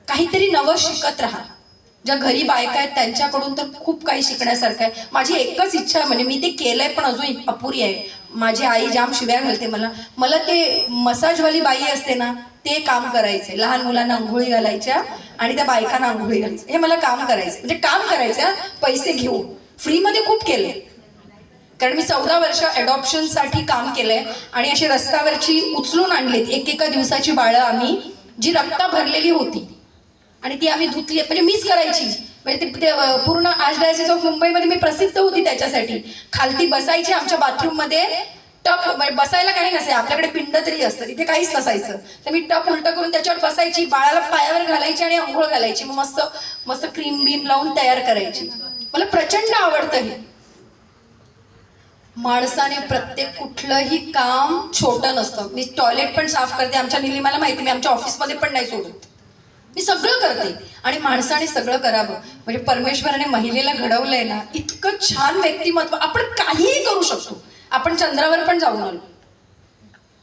काहीतरी नवं शिकत राहा. ज्या घरी बायका आहेत त्यांच्याकडून तर खूप काही शिकण्यासारखं आहे. माझी एकच इच्छा आहे, म्हणजे मी ते केलंय पण अजून अपुरी आहे. माझी आई जाम शिव्या घालते मला ते मसाजवाली बाई असते ना, ते काम करायचंय. लहान मुलांना आंघोळी घालायच्या आणि त्या बायकांना आंघोळी घालायचं, हे मला काम करायचं. म्हणजे काम करायचं, पैसे घेऊ. फ्रीमध्ये खूप केले, कारण मी 14 वर्ष अडॉप्शनसाठी काम केलंय, आणि अशी रस्त्यावरची उचलून आणलीत एकेका दिवसाची बाळं आम्ही, जी रक्ता भरलेली होती, आणि ती आम्ही धुतली. म्हणजे मीच करायची. म्हणजे ते पूर्ण आज डायसिस ऑफ मुंबईमध्ये मी प्रसिद्ध होती त्याच्यासाठी. खालती बसायची आमच्या बाथरूममध्ये, टप बसायला काही नसे, आपल्याकडे पिंड तरी असतं, तिथे काहीच नसायचं. तर मी टप उलट करून त्याच्यावर बसायची, बाळाला पायावर घालायची आणि आंघोळ घालायची. मग मस्त मस्त क्रीम बीम लावून तयार करायची. मला प्रचंड आवडतं हे. माणसाने प्रत्येक कुठलंही काम छोटं नसतं. मी टॉयलेट पण साफ करते, आमच्या निलिमाला माहिती, मी आमच्या ऑफिसमध्ये पण नाही सोडत. मी सगळं करते, आणि माणसाने सगळं करावं. म्हणजे परमेश्वराने महिलेला घडवलंय ना, इतकं छान व्यक्तिमत्व. आपण काहीही करू शकतो. आपण चंद्रावर पण जाऊन आलो.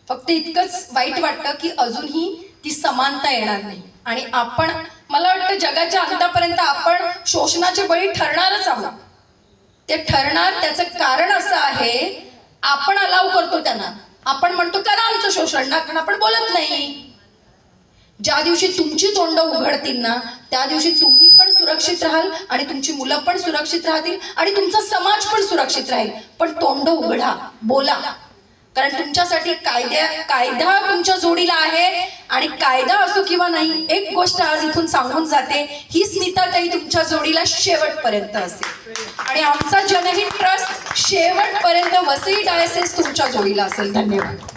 फक्त इतकंच वाईट वाटतं की अजूनही ती समानता येणार नाही, आणि आपण, मला वाटतं जगाच्या अंतापर्यंत आपण शोषणाचे बळी ठरणारच आहोत. ते ठरणार. त्याचं कारण असं आहे, आपण अलाव करतो त्यांना. आपण म्हणतो करा आमचं शोषण ना, कारण आपण बोलत नाही. ज्या दिवशी तुमची तोंड उघडतील ना, त्या दिवशी तुम्ही पण सुरक्षित राहाल, आणि तुमची मुलं पण सुरक्षित राहतील, आणि तुमचा समाज पण सुरक्षित राहील. पण तोंड उघडा, बोला, कारण तुमच्यासाठी कायदा तुमच्या जोडीला आहे. आणि कायदा असो किंवा नाही, एक गोष्ट आज इथून सांगून जाते, ही स्मिताताई तुमच्या जोडीला शेवटपर्यंत असेल, आणि आमचा जनहित ट्रस्ट शेवटपर्यंत वसई डायसेस तुमच्या जोडीला असेल. धन्यवाद.